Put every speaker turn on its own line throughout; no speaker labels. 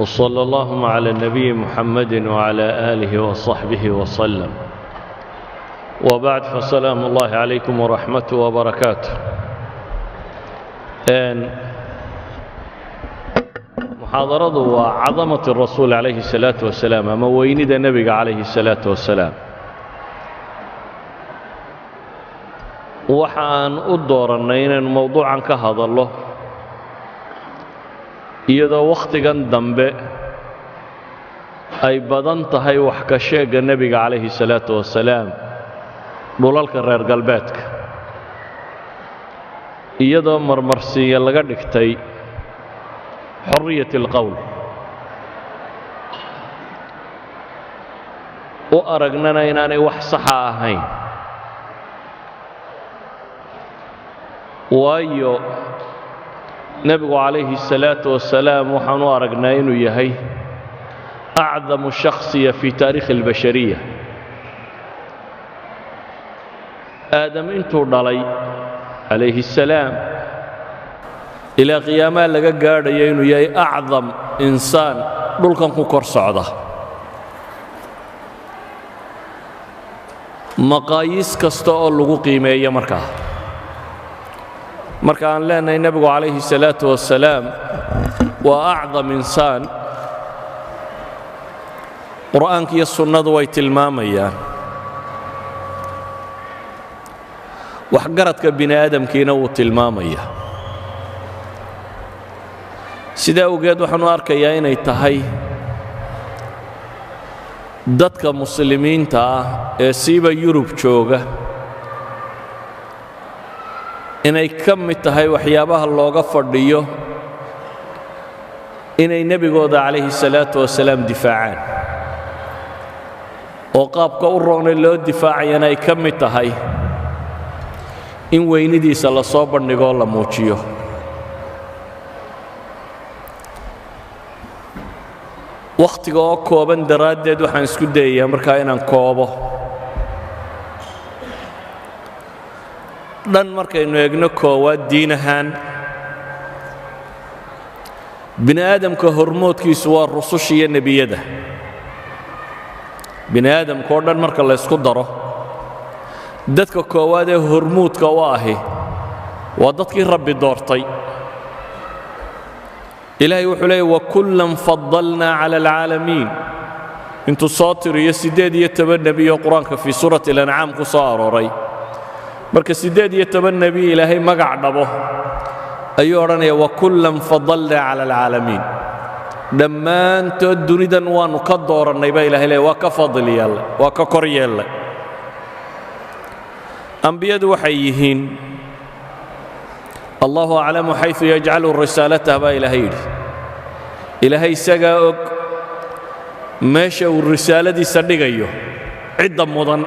وصلى اللهم على النبي محمد وعلى آله وصحبه وسلم وبعد فسلام الله عليكم ورحمته وبركاته محاضرة وعظمة الرسول عليه الصلاة والسلام أما ويند النبي عليه الصلاة والسلام waxaan u doorannay inaynu mowduucan ka hadallo iyadoo wakhtigan dambe ay badan tahay wax ka sheega nebiga calayhi salaatu wasalaam dhulalka reer galbeedka iyadoo marmarsiiya laga dhigtay xorriyat alqowl u aragnana inaanay wax saxa ahayn waayo nebigu calayhi الsalaaةu wasalaam waxaan u aragnaa inuu yahay acdamu shakhsiya fii taariikhi اlbashariya aadam intuu dhalay calayhi الsalaam ilaa qiyaamaha laga gaadhayo inuu yahay acdam insaan dhulkan ku kor socda maqaayiis kasta oo lagu qiimeeyo marka aan leenahay nebigu calayhi الsalaaةu wasalaam waa acdam insaan qur'aanka iyo sunnadu way tilmaamayaan waxgaradka bini aadamkiina wuu tilmaamaya sidaa awgeed waxaanu arkayaa inay tahay dadka muslimiinta ah ee siiba yurub jooga inay ka mid tahay waxyaabaha looga fadhiyo inay nebigooda calayhi الsalaaةu wasalaam difaacaan oo qaabka u roonay loo difaacayana ay ka mid tahay in weynidiisa la soo bandhigoo la muujiyo wakhtiga oo kooban daraaddeed waxaan isku dayayaa markaa inaan koobo dhan markaynu eegno koowaad diin ahaan bini aadamka hormoodkiisu waa rususha iyo nebiyada bini aadamka oo dhan marka la ysku daro dadka koowaad ee hormuudka u ahi waa dadkii rabbi doortay ilaahay wuxuu leeyay wakullan fadalnaa cala alcaalamiin intuu soo tiriyo 18 nebi oo qur-aanka fii suurati alancaam ku soo arooray marka 18 nebi ilaahay magac dhabo ayuu odhanaya wakullan fadalnaa cala alcaalamiin dhammaantood dunidan waannu ka doorannay baa ilahay leeya waa ka fadli yeellay waa ka kor yeellay ambiyadu waxay yihiin allahu aclamu xayثu yajcalu risaalatah baa ilaahay yidhi ilaahay isagaa og meesha uu risaaladiisa dhigayo cidda mudan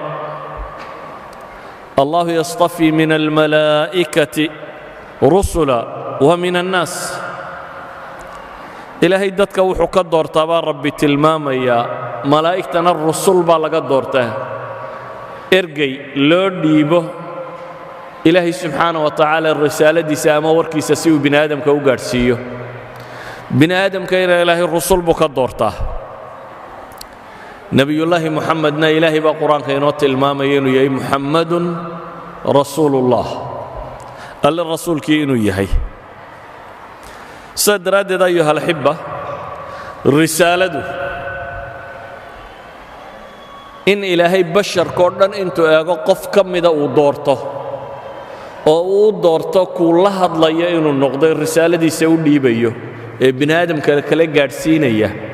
الله يصطفي من الملائكة رسلا ومن الناس إلهي دادك وحو كدورتا با ربي تلماميا ملائكتنا الرسول با لغا دورتا ارقي لو ديبو إلهي سبحانه وتعالى الرسالة دي ساما وركي سسيو بن آدم كو قارسيو بن آدم كينا إلهي الرسول بو كدورتا نبي الله محمدنا إلهي بقرآن كينوت المامين يا محمد رسول الله قال الرسول كينو يهي صدرات أيها الحبة رسالته إن إلهي بشر كوردن إنتو أغا قف كم إذا ودورته أو دورته كلها ضليا إنو النقضي الرسالة دي سودي بيو ابن آدم كلا قارسينيه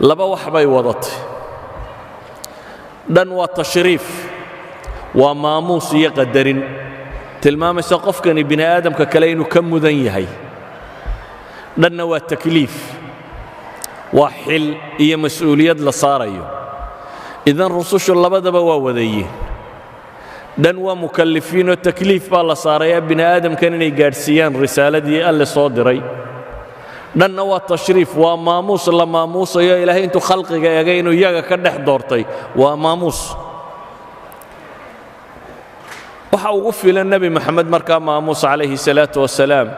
laba wax bay wadatay dhan waa tashriif waa maamuus iyo qadarin tilmaamaysa qofkani bini aadamka kale inuu ka mudan yahay dhanna waa takliif waa xil iyo mas'uuliyad la saarayo idan rusushu labadaba waa wadayiin dhan waa mukallifiinoo takliif baa la saarayaa bini aadamkan inay gaadhsiiyaan risaaladii alle soo diray dhanna waa tashriif waa maamuus la maamuusayo ilaahay intuu khalqiga eegay inuu iyaga ka dhex doortay waa maamuus waxa ugu filan nebi maxamed markaa maamuus calayhi salaatu wasalaam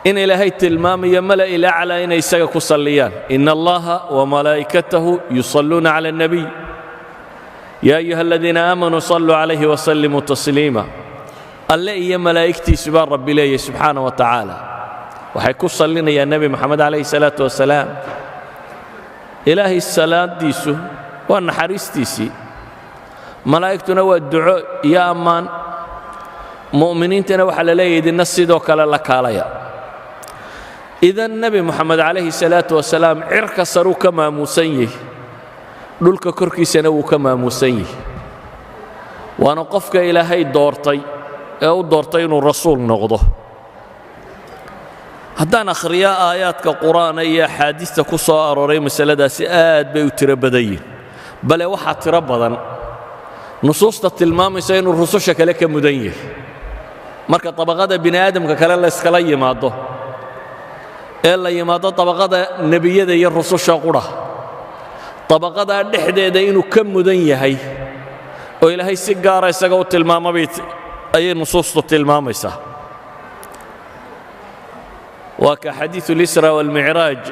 إن إلهي تلمام يملأ إلى أعلى إن يساق صليان إن الله وملائكته يصلون على النبي يا أيها الذين آمنوا صلوا عليه وسلموا تسليما اللي هي ملائكتي سبحان ربي لي سبحانه وتعالى وحيكون صلينا يا النبي محمد عليه الصلاة والسلام إلهي الصلاة ديسو وأن حريستيسي ملائكتنا والدعاء يا أمان مؤمنين تنوح على ليد النص دوك لك عليا إذا النبي محمد عليه الصلاة والسلام عرك صاروا كما مسيه دولك كركي سنو كما مسيه وأنا قفك إلهي دورتي أو دورتين الرسول نغضه هدان أخرياء آيات كقرآن أي حادثة كصا أروري مسألة سئات بيوتربدين بل وحا تربضا نصوص التلمام سين الرسول شكلك مدنيه marka tabaqada bini aadamka kale la iskala yimaado ee la yimaado tabaqada nabiyada iyo rususha qura tabaqada dhexdeeda inuu ka mudan yahay oo ilaahay si gaar ah isaga u tilmaamay ay nusuustu tilmaamaysaa waa ka xadiiثu al-isra wal mi'raj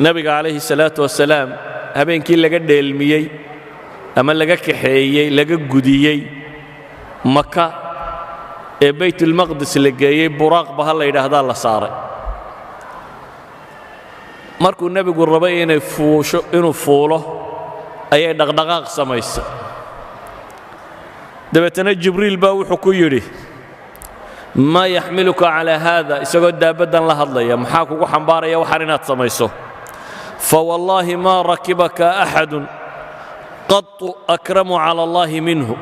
nabiga alayhi salatu wassalam habeenkii laga dheelmiyay ama laga kaxeeyay laga gudiyay مكة بيت المقدس اللي جاي براق بهلا يدهدا الله صار مركو النبي يقول ربي إنه فوله أي دغدغاق سميس دبتنا جبريل باوي حكيري ما يحملك على هذا يسقط أبدا الله الله يا محاك وحنبار يا وحرنات سميسه فوالله ما ركبك أحد قط أكرم على الله منه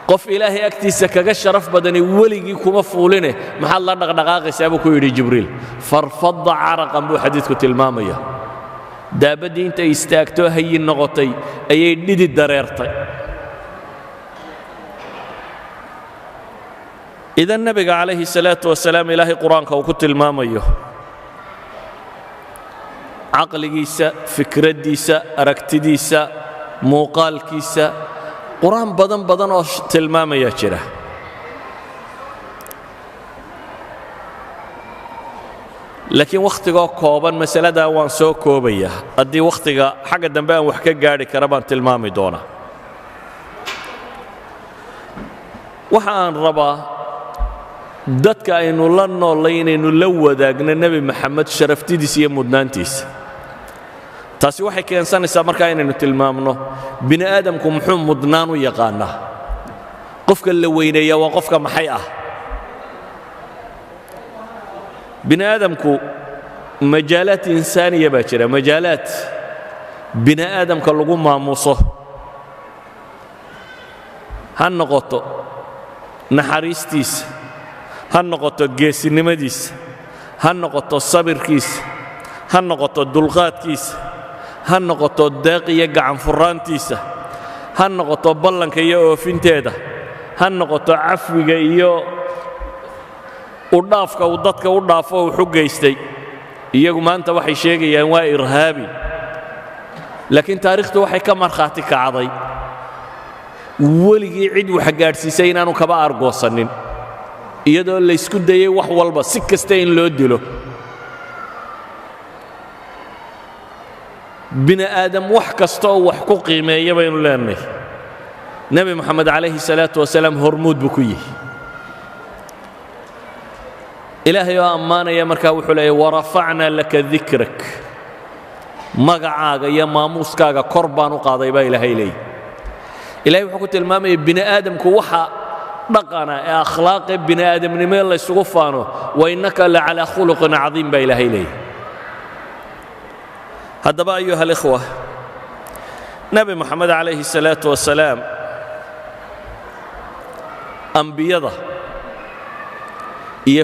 قف إلهي أكتيس كجشرف بدني ولقي كم فولنه محل دغدغاق سابك يري جبريل فرفض عرقا بو حديث كتلمامية دابدي انت يستاكتو هي النغطي أي ندي الدريرتي إذا النبي عليه الصلاة والسلام إلهي قرآن كتلمامية عقل جيسا فكرة ديسا أركت ديسا موقال كيسا قرآن بدن oo tilmaamaya jira laakiin waqtiga kooban masalada waan soo koobaya hadii waqtiga xaga dambe aan wax ka gaari kara baan tilmaami doona waxaan rabaa dadka aynu la nooleynayno la wadaagna nabi maxamed sharaftidiisa iyo mudnaantiisa taasi waxay keensanaysaa markaa inaynu tilmaamno bini aadamku muxuu mudnaan u yaqaanaa qofka la weyneeyaa waa qofka maxay ah bini aadamku majaalaat insaaniya baa jira majaalaat bini aadamka lagu maamuuso ha noqoto naxariistiisa ha noqoto geesinimadiisa ha noqoto sabirkiisa ha noqoto dulqaadkiisa ha noqoto deeq iyo gacan furaantiisa ha noqoto ballanka iyo oofinteeda ha noqoto cafwiga iyo u dhaafka uu dadka u dhaafo uu xugaystay iyagu maanta waxay sheegayaan waa irhaabi laakiin taariikhdu waxay ka markhaati kacday weligii cid wax gaadhsiisay inaanu kaba argoosanin iyadoo la isku dayay wax walba si kasta in loo dilo bini aadam wax kasta oo wax ku qiimeeya baynu leenahay nabi maxamed calayhi salaatu wasalaam hormuud buu ku yihi ilaahay oo ammaanaya markaa wuxuu leeyahay warafacnaa laka dikrak magacaaga iyo maamuuskaaga kor baan u qaaday baa ilaahay leeyahy ilaahay wuxuu ku tilmaamaya bini aadamku waxa dhaqana ee akhlaaqe bini aadamnimo la isugu faano wa innaka la ala khuluqin cadiim baa ilaahay leeyahy haddaba ayuha alikhwa nabi maxamed calayhi salaatu wasalaam ambiyada iyo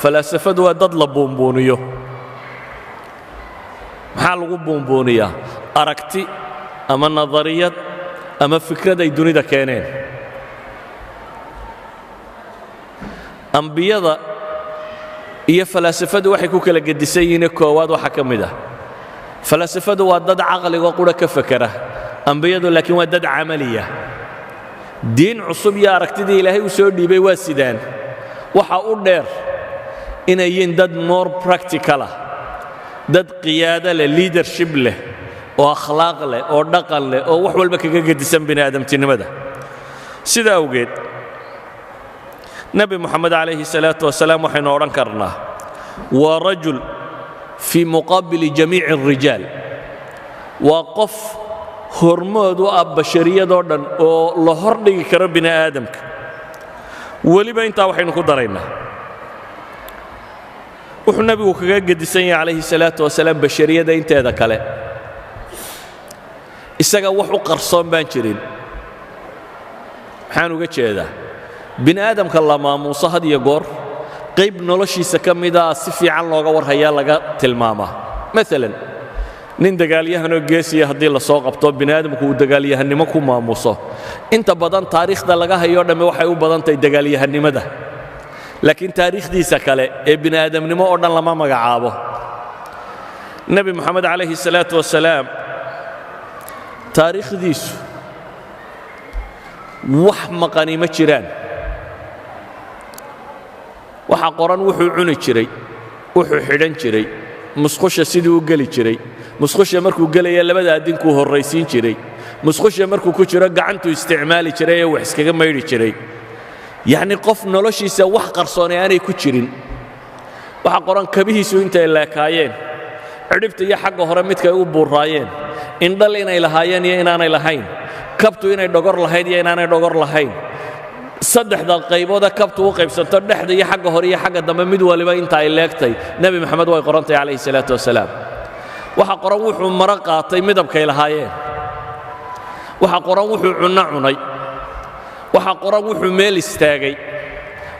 falaasafadu waa dad la buunbuuniyo maxaa lagu buunbuuniyaa aragti ama nadariyad ama fikrad ay dunida keeneen ambiyada iyo falaasafadu waxay ku kala gedisan yihiin koowaad waxa ka mid ah falaasafadu waa dad caqliga qura ka fakara ambiyadu laakiin waa dad camaliya diin cusub iyo aragtidii ilaahay u soo dhiibay waa sidaan waxa u dheer inay yihiin dad more practical ah, dad qiyaado leh, leadership leh, oo akhlaaq leh, oo dhaqan leh, oo wax walba kaga gedisan bini'aadamtinimada. sidaa awgeed nebi moxamed calayhi salaatu wasalaam waxaynu odhan karnaa waa rajul fii muqaabili jamiici الrijaal, waa qof hormood u ah bashariyadoo dhan oo la hordhigi karo bini aadamka. weliba intaa waxaynu ku daraynaa wuxuu nebigu kaga gedisan yahay calayhi salaatu wasalaam bashariyada inteeda kale. isaga wax u qarsoon baan jirin. maxaan uga jeedaa? bini aadamka la maamuuso had iyo goor qayb noloshiisa ka mida si fiican looga warhayaa laga tilmaamaa. maalan nin dagaalyahanoo geesiya haddii la soo qabto bini aadamku uu dagaalyahannimo ku maamuuso, inta badan taariikhda laga hayoo dhamme waxay u badan tahay dagaalyahannimada. laakiin taariikhdiisa kale ee bini aadamnimo oo dhan lama magacaabo. nebi moxamed calayhi salaatu wasalaam taariikhdiisu wax maqani ma jiraan. waxa qoran wuxuu cuni jiray, wuxuu xidhan jiray, musqusha siduu u geli jiray, musqusha markuu gelaya labada adinkuu horraysiin jiray, musqusha markuu ku jiro gacantuu isticmaali jiray ee wax iskaga maydhi jiray. yacni qof noloshiisa wax qarsoonay aanay ku jirin. waxa qoran kabihiisu intay leekaayeen, cidhibta iyo xagga hore midkay u buuraayeen, indhal inay lahaayeen iyo inaanay lahayn, kabtu inay dhogor lahayd iyo inaanay dhogor lahayn, saddexda qayboodee kabtu u qaybsanto dhexda iyo xagga hore iyo xagga dambe mid waliba inta ay leegtay nebi moxamed way qorantahay calayhi salaatu wasalaam. waxa qoran wuxuu maro qaatay midabkay lahaayeen, waxa qoran wuxuu cunno cunay, waxa qoran wuxuu meel istaagay,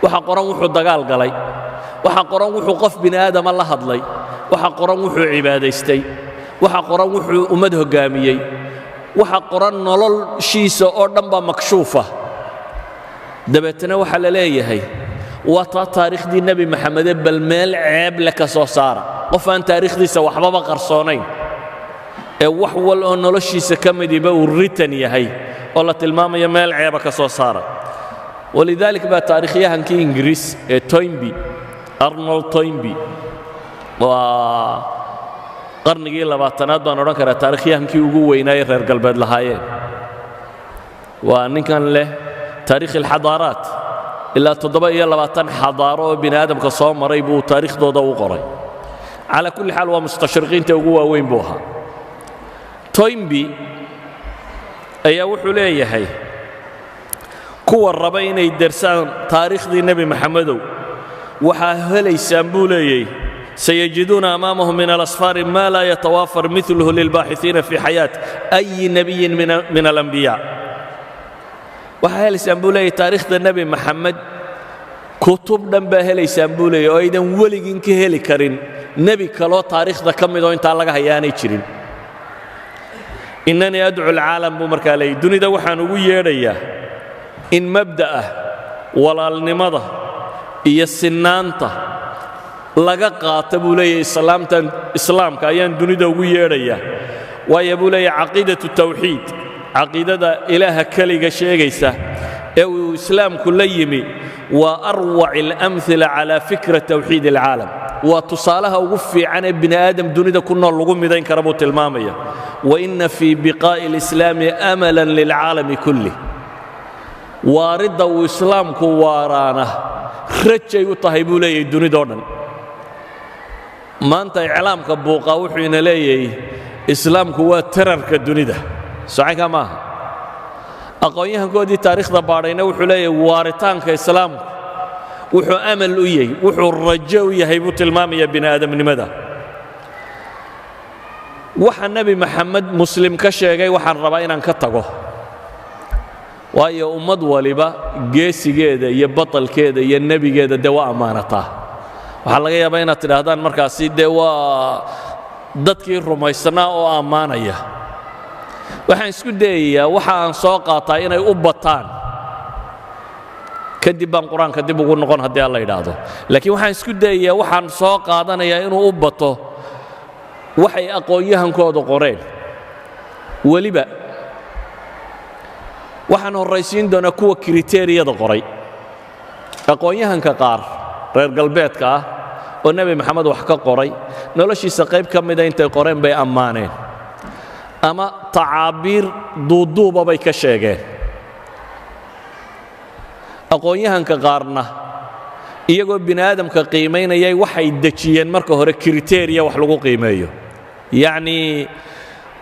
waxa qoran wuxuu dagaal galay, waxa qoran wuxuu qof bini aadama la hadlay, waxa qoran wuxuu cibaadaystay, waxa qoran wuxuu ummad hoggaamiyey, waxa qoran noloshiisa oo dhan baa makshuufa. dabeetana waxaa la leeyahay waa taa taariikhdii nebi maxamede bal meel ceeb le ka soo saara. qof aan taariikhdiisa waxbaba qarsoonayn ee wax wal oo noloshiisa ka midiba uu ritan yahay oo la tilmaamayo meel ceeba ka soo saara. walidaalik baa taariikhyahankii ingiriis ee toynbee, arnold toynbee, waa qarnigii 20aad baan odhan karaa taariikhyahankii ugu weynaaye reer galbeed lahaayeen. waa ninkan leh taariikh alxadaaraat, ilaa 27 xadaaro oo bini aadamka soo maray buu taariikhdooda u qoray. calaa kulli xaal waa mustashriqiinta ugu waaweyn buu ahaa. toynbee ayaa wuxuu leeyahay kuwa raba inay dersaan taariikhdii nebi maxamedow waxaa helaysaan buu leeyahay sayajiduuna amaamahum min alasfaari maa laa yatawaafar miluhu lilbaaxiثiina fii xayaat أyi nebiyin min alambiyaa. waxaa helaysaan buu leeyahay taariikhda nebi maxamed kutub dhan baa helaysaan buu leeyahy oo aydan weligin ka heli karin nebi kaloo taariikhda ka midoo intaa laga haya aanay jirin. innanii adcu alcaalam buu markaa leeyahy dunida waxaan ugu yeedhayaa in mabda'ah walaalnimada iyo sinaanta laga qaata buu leeyahay islaamka ayaan dunida ugu yeedhayaa. waayo buu leeyahay caqiidatu tawxiid, caqiidada ilaaha keliga sheegaysa ee uu islaamku la yimi waa arwac اlamila calى fikra tawxiid اlcaalam. waa tusaalaha ugu fiican ee bini aadam dunida ku nool lagu midayn kara buu tilmaamaya. waina fii biqaa'i اlislaami amala lilcaalami kulih. waaridda uu islaamku waaraana rajay u tahay buu leeyahay dunidoo dhan. maanta iclaamka buuqaa wuxuu ina leeyahay islaamku waa tararka dunida. socanka maaha. aqoon-yahankoodii taariikhda baadhayna wuxuu leeyahay waaritaanka islaamku wuxuu amal u yahay, wuxuu rajo u yahay buu tilmaamaya bini aadamnimada. waxa nebi maxamed muslim ka sheegay waxaan rabaa inaan ka tago, waayo ummad waliba geesigeeda iyo batalkeeda iyo nebigeeda dee waa ammaanataa. waxaa laga yaabaa inaad tidhaahdaan markaasi dee waa dadkii rumaysanaa oo ammaanaya. waxaan isku dayayaa waxa aan soo qaataa inay u bataan, kadib baan qur-aanka dib ugu noqon haddii alla yidhaahdo. laakiin waxaan isku dayayaa waxaan soo qaadanayaa inuu u bato waxay aqoon-yahankooda qoreen. weliba waxaan horraysiin doonaa kuwa kriteeriyada qoray. aqoon-yahanka qaar reer galbeedka ah oo nebi maxamed wax ka qoray noloshiisa qayb ka mida intay qoreen bay ammaaneen ama tacaabiir duuduuba bay ka sheegeen aqoon-yahanka qaarna iyagoo bini aadamka qiimaynayay waxay dejiyeen marka hore kriteeriya wax lagu qiimeeyo yacnii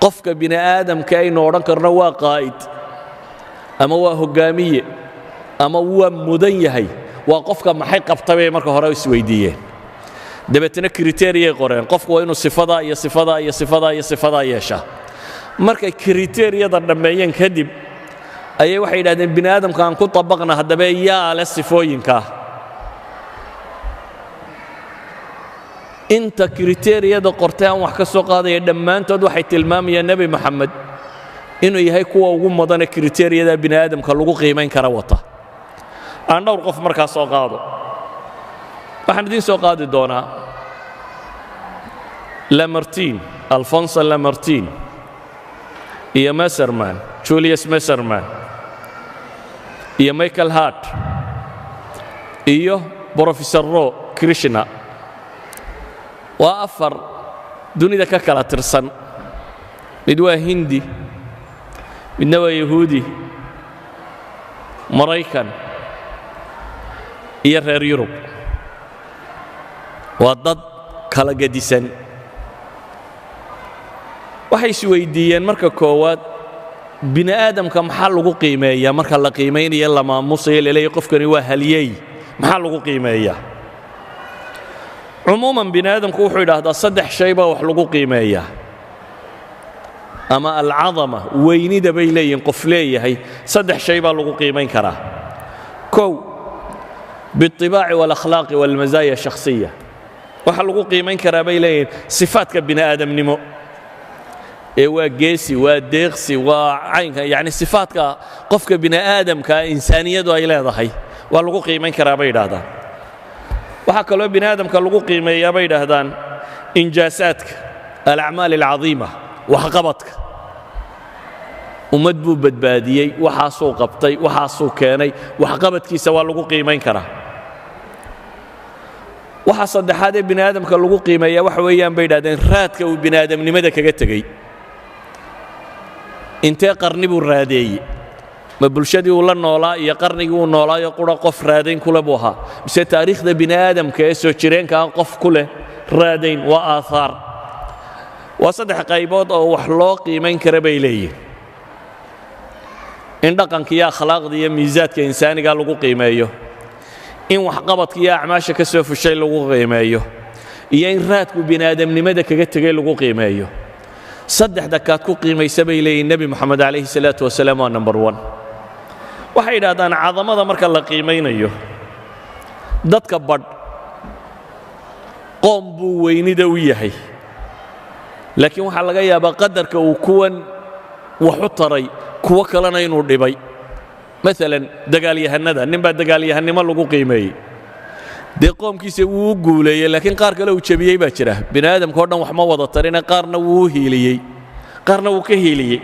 qofka bini aadamka aynu odhan karno waa qaa'id ama waa hoggaamiye ama waa mudan yahay waa qofka maxay qabtay bay marka hore isweydiiyeen dabeetana kriteeriyay qoreen qofku waa inuu sifadaa iyo sifadaa iyo sifadaa iyo sifadaa yeeshaa markay kriteeriyada dhammeeyeen kadib ayay waxay yidhahdeen bini aadamka aan ku dabaqna haddaba yaa leh sifooyinkaa inta kriteeriyada qortay aan wax ka soo qaadaya dhammaantood waxay tilmaamayaan nebi moxamed inuu yahay kuwa ugu mudane kriteeriyada bini aadamka lagu qiimayn kara wata aan dhowr qof markaa soo qaado waxaan idiin soo qaadi doonaa lamartine alfonso lamartine iyo messerman julius messerman iyo michael hart iyo professor ro krishna waa afar dunida ka kala tirsan mid waa hindi midna waa yahuudi maraykan iyo reer yurub waa dad kala gedisan waxay isweydiiyeen marka koowaad bini aadamka maxaa lagu qiimeeyaa marka la qiimaynayo la maamusayo laleeyahay qofkani waa halyey maxaa lagu qiimeeyaa cumuuman bini aadamku wuxuu yidhaahdaa saddex shay baa wax lagu qiimeeyaa ama alcadama weynida bay leeyihin qof leeyahay saddex shay baa lagu qiimayn karaa kow biاطibaaci wاlakhlaaqi wاlmazaaya shakhsiya waxa lagu qiimayn karaa bay leeyihin sifaadka bini aadamnimo ee waa geesi waa deeqsi waa caynka yacni sifaadka qofka bini aadamka insaaniyadu ay leedahay waa lagu qiimayn karaa bay yidhaahdaan waxaa kaloo bini aadamka lagu qiimeeyaa bay yidhaahdaan injaasaadka alacmaal alcadiima waxqabadka ummad buu badbaadiyey waxaasuu qabtay waxaasuu keenay waxqabadkiisa waa lagu qiimayn karaa waxa saddexaad ee bini aadamka lagu qiimeeyaa waxa weeyaan bay yidhahdeen raadka uu bini aadamnimada kaga tegey intee qarni buu raadeeyey ma bulshadii uu la noolaa iyo qarnigii uu noolaayo qura qof raadayn kule buu ahaa mise taariikhda bini aadamka ee soo jireenka aan qof ku leh raadayn waa aahaar waa saddex qaybood oo wax loo qiimayn kara bay leeyihin in dhaqanka iyo akhlaaqda iyo miisaadka insaaniga lagu qiimeeyo in waxqabadka iyo acmaasha ka soo fushay lagu qiimeeyo iyo in raadku bini aadamnimada kaga tegey lagu qiimeeyo saddexda kaad ku qiimaysa bay leeyihin nebi moxamed calayhi salaatu wasalaam waa number one waxay yidhahdaan cadamada marka la qiimaynayo dadka badh qoom buu weynida u yahay laakiin waxaa laga yaabaa qadarka uu kuwan wax u taray kuwo kalena inuu dhibay maalan dagaalyahannada nin baa dagaalyahannimo lagu qiimeeyey dee qoomkiisa wuu u guuleeyey laakiin qaar kale uu jebiyey baa jira bini aadamka o dhan wax ma wada tarine qaarna wuu u hiiliyey qaarna wuu ka hiiliyey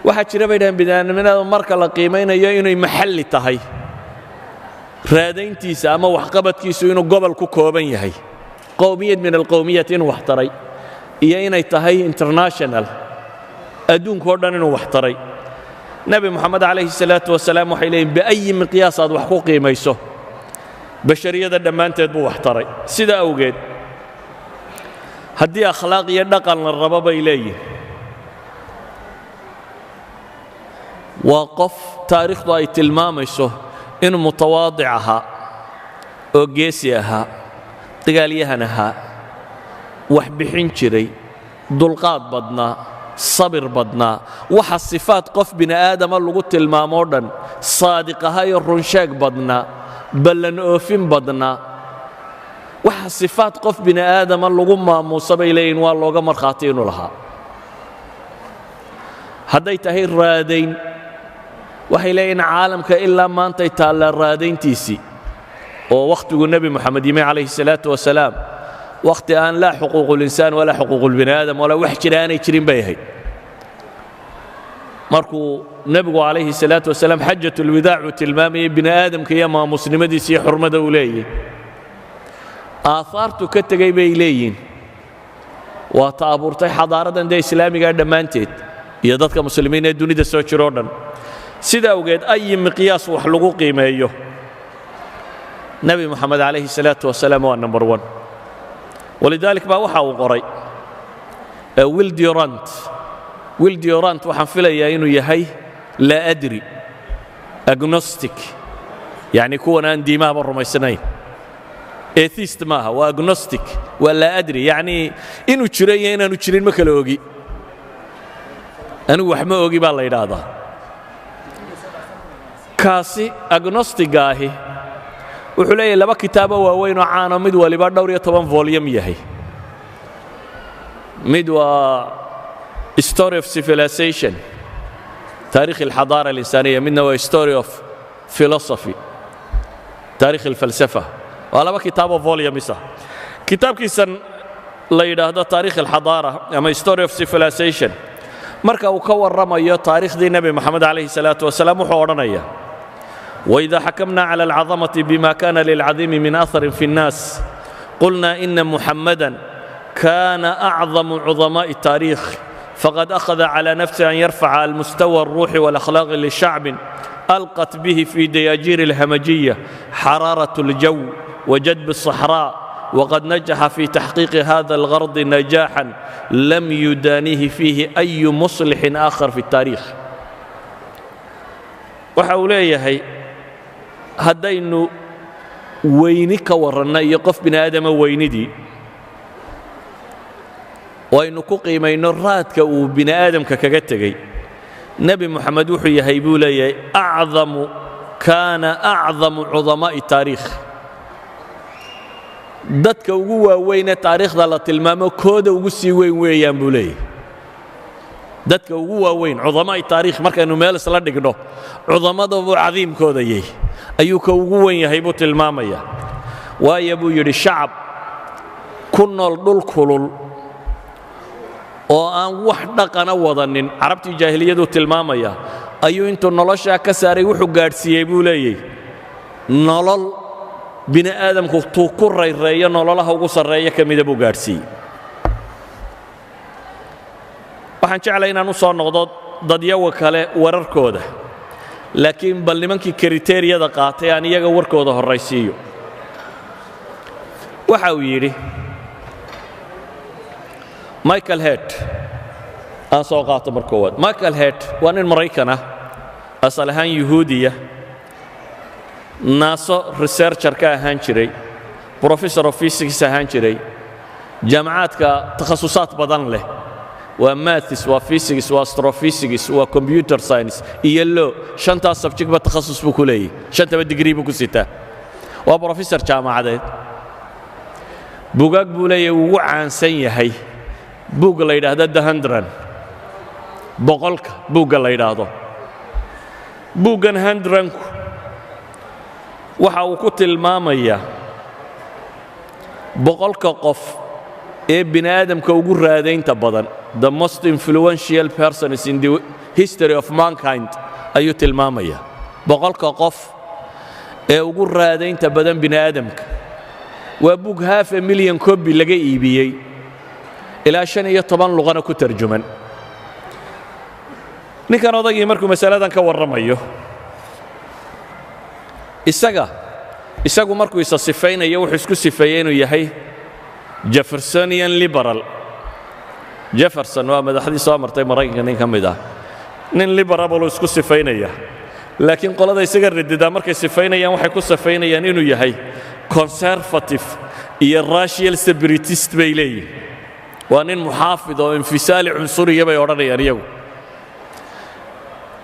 waxaa jira bay dhahaan bini aadamnimada marka la qiimaynayo inay maxalli tahay raadayntiisa ama waxqabadkiisu inuu gobol ku kooban yahay qowmiyad min alqowmiyat inuu wax taray iyo inay tahay international adduunka o dhan inuu wax taray nebi moxamed calayhi salaatu wasalaam waxay leeyihin biayi miqyaas aad wax ku qiimayso bashariyada dhammaanteed buu wax taray sida awgeed haddii akhlaaq iyo dhaqan la rabo bay leeyihin waa qof taariikhdu ay tilmaamayso inuu mutawaadic ahaa oo geesi ahaa dagaalyahan ahaa wax bixin jiray dulqaad badnaa sabir badnaa waxa sifaad qof bini aadama lagu tilmaamoo dhan saadiq ahaa iyo runsheeg badnaa ballan oofin badnaa waxa sifaad qof bini aadama lagu maamuusa bay leeyihin waa looga markhaati inuu lahaa hadday tahay raadayn waxay leeyihin caalamka ilaa maantay taallaa raadayntiisii oo wakhtiguu nebi moxamed yimi calayhi salaatu wasalaam wakhti aan laa xuquuqulinsaan walaa xuquuqulbini aadam walaa wax jira aanay jirin bay ahayd markuu nebigu calayhi salaatu wasalaam xajatulwidaacu tilmaamayay bini aadamka iyo maamusnimadiisa iyo xurmada uu leeyahy aahaartu ka tegey bay leeyihin waa ta abuurtay xadaaradan dee islaamigaa dhammaanteed iyo dadka muslimiin ee dunida soo jiroo dhan sida awgeed ayi miqyaas wax lagu qiimeeyo nebi moxamed calayhi salaatu wasalaam waa number one walidalik baa waxa uu qoray will durant waxaan filayaa inuu yahay laa adri agnostic yacni kuwan aan diimahaba rumaysnayn atheist maaha waa agnostic waa laa adri yacni inuu jiro iyo inaanu jirin ma kala ogi anigu wax ma ogi baa la yidhaahdaa kaasi agnostiga ahi wuxuu leeyahay laba kitaabo waaweyn oo caano mid waliba dhowr iyo 10 volume yahay mid waa story of civilization taarikh alxadaara alinsaniya midna waa story of philosophy taarikh alfalsafa waa laba kitaabo volume isa kitaabkiisan la yidhaahdo taarikh alxadaara ama story of civilization marka uu ka warramayo taariikhdii nebi moxamed calayhi salaatu wasalaam wuxuu odhanaya وإذا حكمنا على العظمة بما كان للعظيم من أثر في الناس قلنا إن محمداً كان أعظم عظماء التاريخ فقد أخذ على نفسه أن يرفع المستوى الروح والأخلاق لشعب ألقت به في دياجير الهمجية حرارة الجو وجدب الصحراء وقد نجح في تحقيق هذا الغرض نجاحاً لم يدانيه فيه أي مصلح آخر في التاريخ وحوليه haddaynu weyni ka warranna iyo qof bini aadama weynidii oo aynu ku qiimayno raadka uu bini aadamka kaga tegey nebi moxamed wuxuu yahay buu leeyahay kaana acdamu cudamaa'i taariikh dadka ugu waaweynee taariikhda la tilmaamo kooda ugu sii weyn weeyaan buu leeyahay dadka ugu waaweyn cudamaa'i taariikh markaynu meel isla dhigno cudamadabuu cadiimkooda yahay ayuu ka ugu wen yahay buu tilmaamaya waayo buu yidhi shacab ku nool dhul kulul oo aan wax dhaqana wadanin carabtii jaahiliyaduu tilmaamaya ayuu intuu noloshaa ka saaray wuxuu gaadhsiiyey buu leeyahy nolol bini aadamku tuu ku rayreeyo nololaha ugu sarreeya ka mida buu gaadhsiiyey waxaan jeclay inaan u soo noqdo dadyawa kale wararkooda laakiin bal nimankii kriteeriyada qaatay aan iyaga warkooda horraysiiyo waxa uu yidhi michael head aan soo qaato mar koowaad michael head waa nin maraykan ah asal ahaan yuhuudiya naaso researcher ka ahaan jiray professor of physics ahaan jiray jaamacaadka takhasusaad badan leh waa maths waa physics waa astrophysics waa computer science iyo law shantaas subject ba takhasus buu ku leeyahay shantaba degree buu ku sitaa waa professor jaamacadeed buugaag buu leeyahay ugu caansan yahay buugga la yidhaahdo the 100 boqolka buugga la yidhaahdo buuggan 100ku waxa uu ku tilmaamayaa boqolka qof ee bini aadamka ugu raadaynta badan the most influential persons in the history of mankind ayuu tilmaamaya boqolka qof ee ugu raadaynta badan bini aadamka waa bug 500,000 copy laga iibiyey ilaa 15 luqana ku tarjuman ninkan odagii markuu masaladan ka warramayo isagu markuu isa sifaynayo wuxuu isku sifeeyey inuu yahay jeffersonian liberal jefferson waa madaxdii soo martay maraykanka nin ka mid ah nin liberaloo isku sifaynaya laakiin qolada isaga radidaa markay sifaynayaan waxay ku sifaynayaan inuu yahay conservative iyo racial separatist bay leeyihin waa nin muxaafid oo infisaali cunsuriya bay odhanayaan iyagu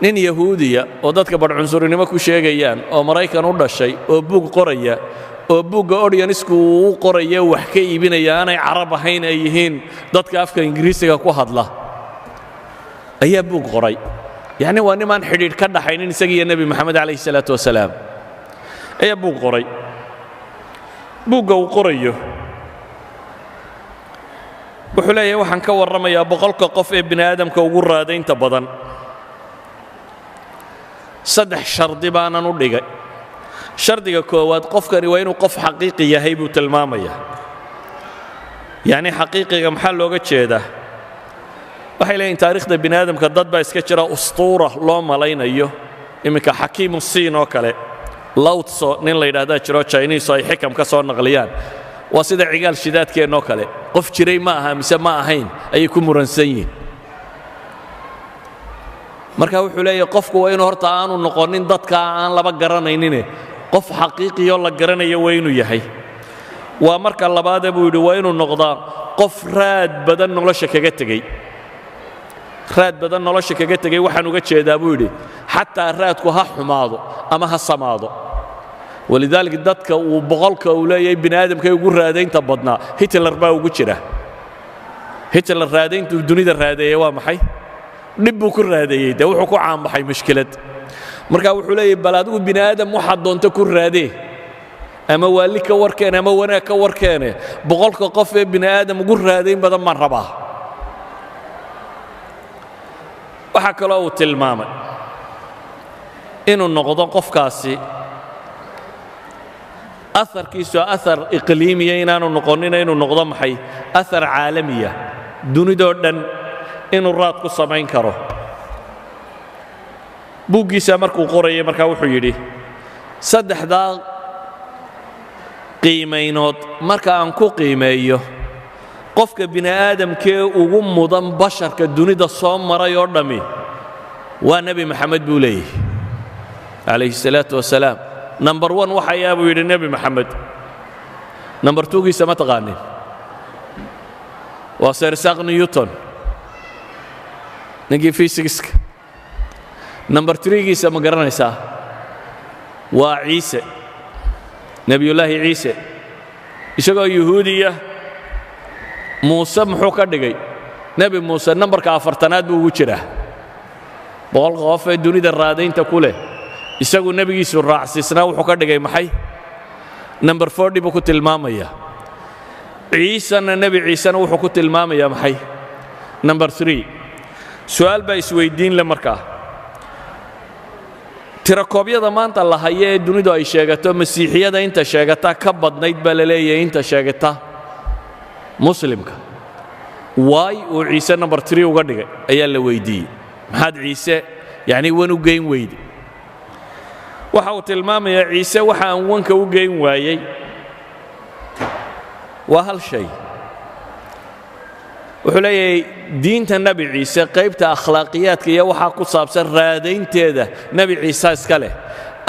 nin yahuudiya oo dadka badh cunsurinimo ku sheegayaan oo maraykan u dhashay oo buug qoraya oo buugga audience-ku uu u qoraya wax ka iibinaya aanay carab ahayn ay yihiin dadka afka ingiriisiga ku hadla ayaa buug qoray yacni waa nimaan xidhiidh ka dhaxaynin isagiiyo nebi moxamed calayhi salaatu wasalaam ayaa buug qoray buugga uu qorayo wuxuu leeyahay waxaan ka warramayaa boqolka qof ee bini aadamka ugu raadaynta badan saddex shardi baanan u dhigay shardiga koowaad qofkani waa inuu qof xaqiiqi yahay buu tilmaamayaa yacni xaqiiqiga maxaa looga jeedaa waxay leeyihin taariikhda bini aadamka dad baa iska jira ustuura loo malaynayo iminka xakiimu siin oo kale lawtso nin la yidhaahdaa jiro chinese ay xikam ka soo naqliyaan waa sida cigaal shidaadkeennoo kale qof jiray ma aha mise ma ahayn ayay ku muransan yihiin marka wuxuu leeyahay qofku waa inuu horta aanu noqonin dadka aan laba garanaynine qof xaqiiqiyo la garanayo waa inuu yahay waa marka labaade buu yidhi waa inuu noqdaa qof raad badan nolosha kaga tegey raad badan nolosha kaga tegey waxaan uga jeedaa buu yidhi xataa raadku ha xumaado ama ha samaado walidaalika dadka uu boqolka uu leeyahay bini aadamkay ugu raadaynta badnaa hitler baa ugu jira hitler raadayntuu dunida raadeeyey waa maxay dhib buu ku raadeeyey dee wuxuu ku caanbaxay mushkilad markaa wuxuu leeyahay bal adigu bini aadam waxaad doonto ku raadee ama waali ka warkeene ama wanaag ka warkeene boqolka qof ee bini aadam ugu raadayn badan baan rabaa waxaa kaloo uu tilmaamay inuu noqdo qofkaasi aharkiisu ahar iqliimiya inaanu noqonina inuu noqdo maxay ahar caalamiya dunidoo dhan inuu raad ku samayn karo buuggiisa markuu qorayay markaa wuxuu yidhi saddexdaa qiimaynood marka aan ku qiimeeyo qofka bini aadamkee ugu mudan basharka dunida soo maray oo dhammi waa nebi maxamed buu leeyahay calayhi salaatu wasalaam number 1 waxayaa buu yidhi nebi maxamed number 2giisa ma taqaanin waa sir isaac newton ninkii physics-ka number 3giisa ma garanaysaa waa ciise nebiyullaahi ciise isagoo yuhuudiya muuse muxuu ka dhigay nebi muuse nambarka 40aad buu ugu jiraa boqolka qof ee dunida raadaynta ku leh isagu nebigiisu raacsiisnaa wuxuu ka dhigay maxay number 40 buu ku tilmaamaya ciisana nebi ciisena wuxuu ku tilmaamayaa maxay number 3 su'aal baa isweydiin le markaa tirakoobyada maanta la hayo ee dunidu ay sheegato masiixiyada inta sheegata ka badnayd baa la leeyahay inta sheegata muslimka waay uu ciise number 3 uga dhigay ayaa la weydiiyey maxaad ciise yacni wan u geyn weyde waxa uu tilmaamayaa ciise waxa aan wanka u geyn waayey waa hal shay wuxuu leeyahay diinta nebi ciise qaybta akhlaaqiyaadka iyo waxaa ku saabsan raadaynteeda nebi ciise iska leh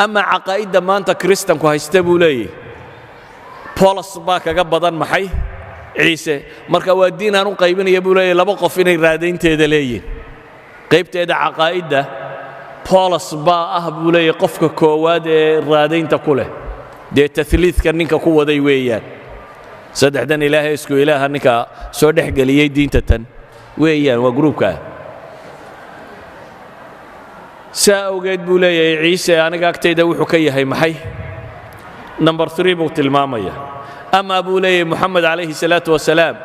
ama caqaa'idda maanta kiristanku haysta buu leeyahay bolos baa kaga badan maxay ciise marka waa diin aan u qaybinaya buu leeyahay laba qof inay raadaynteeda leeyihin qaybteeda caqaa'idda bolos baa ah buu leeyahay qofka koowaad ee raadaynta ku leh dee tahliidka ninka ku waday weeyaan saddexdan ilaahay isku ilaaha ninka soo dhex geliyey diinta tan weeyaan waa gruubkaa saa awgeed buu leeyahay ciise aniga agtayda wuxuu ka yahay maxay number 3 buu tilmaamaya ama buu leeyahay moxamed calayhi salaatu wasalaam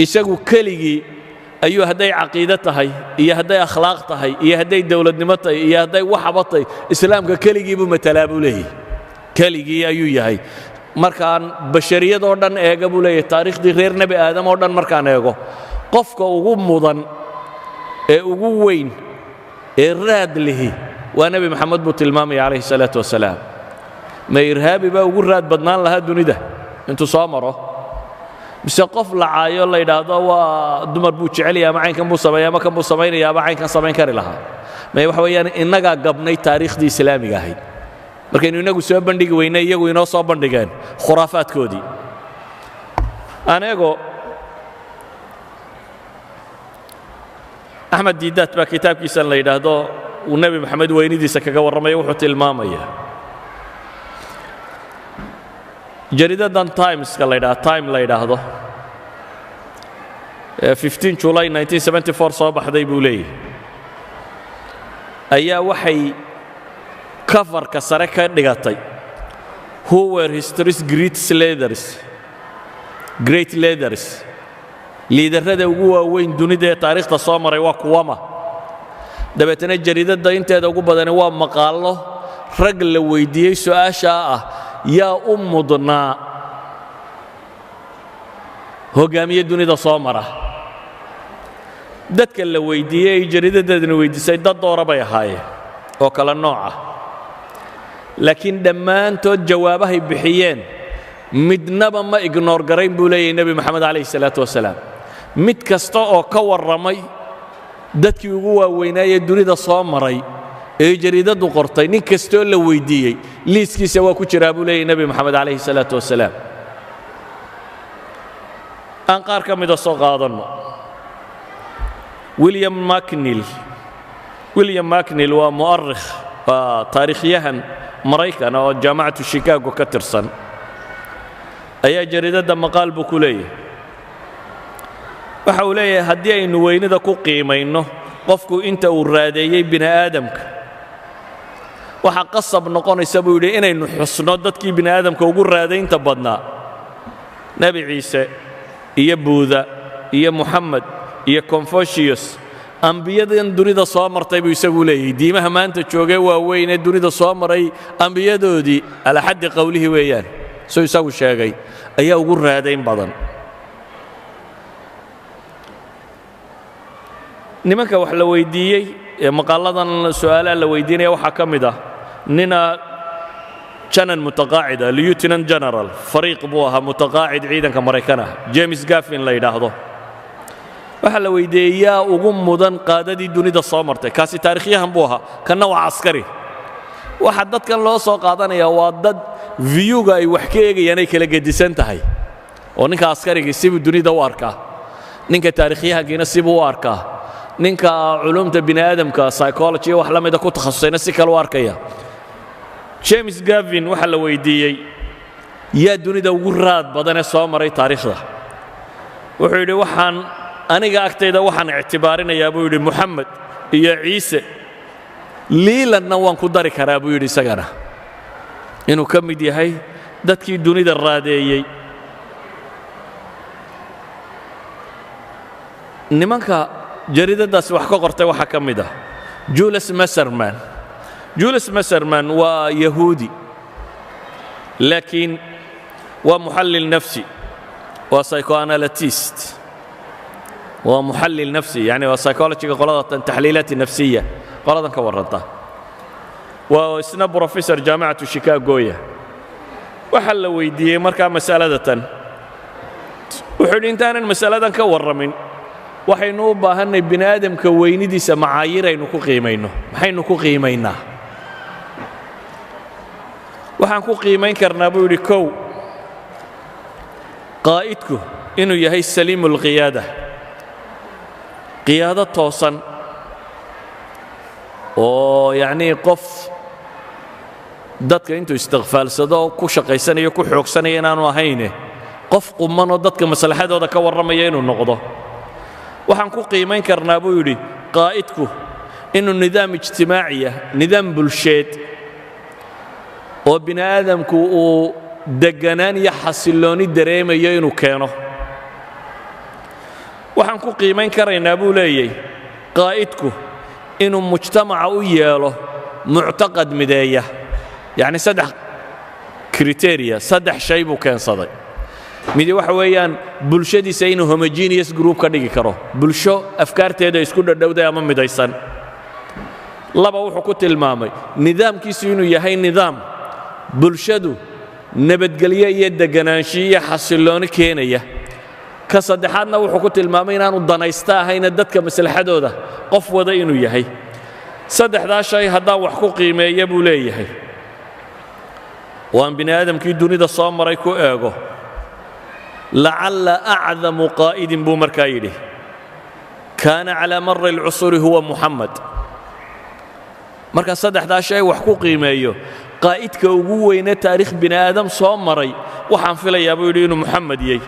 isagu keligii ayuu hadday caqiido tahay iyo hadday akhlaaq tahay iyo hadday dowladnimo tahay iyo hadday waxaba tahay islaamka keligii buu matalaa buu leeyahay keligii ayuu yahay markaan bashariyadoo dhan eega buu leeyahay taariikhdii reer nebi aadam oo dhan markaan eego qofka ugu mudan ee ugu weyn ee raad lihi waa nebi maxamed buu tilmaamaya calayhi salaatu wasalaam ma irhaabi baa ugu raad badnaan lahaa dunida intuu soo maro mise qof la caayo la yidhaahdo waa dumar buu jecelaya ama caynkan buu sameeya ama kan buu samaynaya ama caynkan samayn kari lahaa may waxa weeyaan innagaa gabnay taariikhdii islaamiga ahayd markaynu innagu soo bandhigi weynay iyagu inoo soo bandhigeen khuraafaadkoodii aneego axmed diidaad baa kitaabkiisan la yidhaahdo uu nebi maxamed weynidiisa kaga warramaya wuxuu tilmaamaya jariidadan timeska la yidhaahdo time la yidhaahdo 15 July 1974 soo baxday buu leeyahay ayaa waxay coverka sare ka dhigatay who were history's great leaders liidarrada ugu waaweyn dunida ee taariikhda soo maray waa kuwama dabeetana jariidada inteeda ugu badani waa maqaallo rag la weydiiyey su'aasha ah yaa u mudnaa hogaamiye dunida soo mara dadka la weydiiyey ay jariidadeedana weydiisay dad doora bay ahaayeen oo kala nooc ah laakiin dhammaantood jawaabahay bixiyeen midnaba ma ignoor garayn buu leeyahay nebi moxamed calayhi salaatu wasalaam mid kasta oo ka warramay dadkii ugu waaweynaaye dunida soo maray ee jariidadu qortay nin kastoo la weydiiyey liiskiisa waa ku jiraa buu leeyahay nebi moxamed calayhi salaatu wasalaam aan qaar ka mida soo qaadanno william macnill waa mu'arikh waa taariikhyahan maraykan oo jaamacatu chicago ka tirsan ayaa jariidadda maqaal buu ku leeyahay waxa uu leeyahay haddii aynu weynida ku qiimayno qofku inta uu raadeeyey bini aadamka waxa qasab noqonaysa buu yidhi inaynu xusno dadkii bini aadamka ugu raadaynta badnaa nebi ciise iyo buuda iyo moxamed iyo confucius ambiyadan dunida soo martay buu isagu leeyahay diimaha maanta joogee waaweyn ee dunida soo maray ambiyadoodii ala xaddi qowlihii weeyaan soo isagu sheegay ayaa ugu raadayn badan nimanka wax la weydiiyey ee maqaaladan su'aalaha la weydiinaya waxaa ka mid ah nina janan mutaqaacid ah lieutenant general fariiq buu ahaa mutaqaacid ciidanka maraykan ah james gaffin la yidhaahdo waxaa la weydiiyey yaa ugu mudan qaadadii dunida soo martay kaasi taarikhyahan buu ahaa kanna waa caskari waxa dadkan loo soo qaadanayaa waa dad viyuga ay wax ka eegayaan ay kala gedisan tahay oo ninka askarigii sibuu dunida u arkaa ninka taarikhyahankiina sibuu u arkaa ninka culumta bini aadamka psychology wax la mida ku takhasusayna si kale u arkaya james gavin waxa la weydiiyey yaa dunida ugu raad badan ee soo maray taariikhda wuxuu yidhi waxaan aniga agtayda waxaan ictibaarinayaa buu yidhi moxamed iyo ciise liilanna waan ku dari karaa buu yidhi isagana inuu ka mid yahay dadkii dunida raadeeyey nimanka jariidadaasi wax ka qortay waxaa ka mid ah julius maserman waa yahuudi laakiin waa muxallil nafsi waa psychoanalyst waa muxallil nafsi yani waa psychologyga qolada taxliilaat nafsiya qoladan ka warranta waa isna professor jaamacatu chicagoya waxa la weydiiyey markaa mas'aladatan wuxuu yidhi intaanan mas'aladan ka warramin waxaynu u baahannay bini aadamka weynidiisa macaayir aynu ku qiimayno maxaynu ku qiimaynaa waxaan ku qiimayn karnaa buu yidhi kow qaa'idku inuu yahay saliimu alqiyaada qiyaado toosan oo yacnii qof dadka intuu istiqfaalsado ku shaqaysanayo ku xoogsanaya inaanu ahayne qof qumanoo dadka maslaxadooda ka warramaya inuu noqdo waxaan ku qiimayn karnaa buu yidhi qaa'idku inuu nidaam ijtimaaciya nidaam bulsheed oo bini aadamku uu degganaan iyo xasillooni dareemayo inuu keeno waxaan ku qiimayn karaynaa buu leeyahay qaa'idku inuu mujtamaca u yeelo muctaqad mideeya yacni saddex kriteria saddex shay buu keensaday midi waxa weeyaan bulshadiisa inuu homogeneous group ka dhigi karo bulsho afkaarteeda isku dhadhowday ama midaysan laba wuxuu ku tilmaamay nidaamkiisu inuu yahay nidaam bulshadu nabadgelyo iyo deganaansho iyo xasillooni keenaya ka saddexaadna wuxuu ku tilmaamay inaanu danaysta ahayna dadka maslaxadooda qof wada inuu yahay saddexdaa shay haddaan wax ku qiimeeya buu leeyahay waan bini aadamkii dunida soo maray ku eego lacalla acdamu qaa'idin buu markaa yidhi kaana calaa mari alcusuri huwa muxamed markaan saddexdaa shay wax ku qiimeeyo qaa'idka ugu weyne taariikh bini aadam soo maray waxaan filayaa buu yidhi inuu muxamed yahay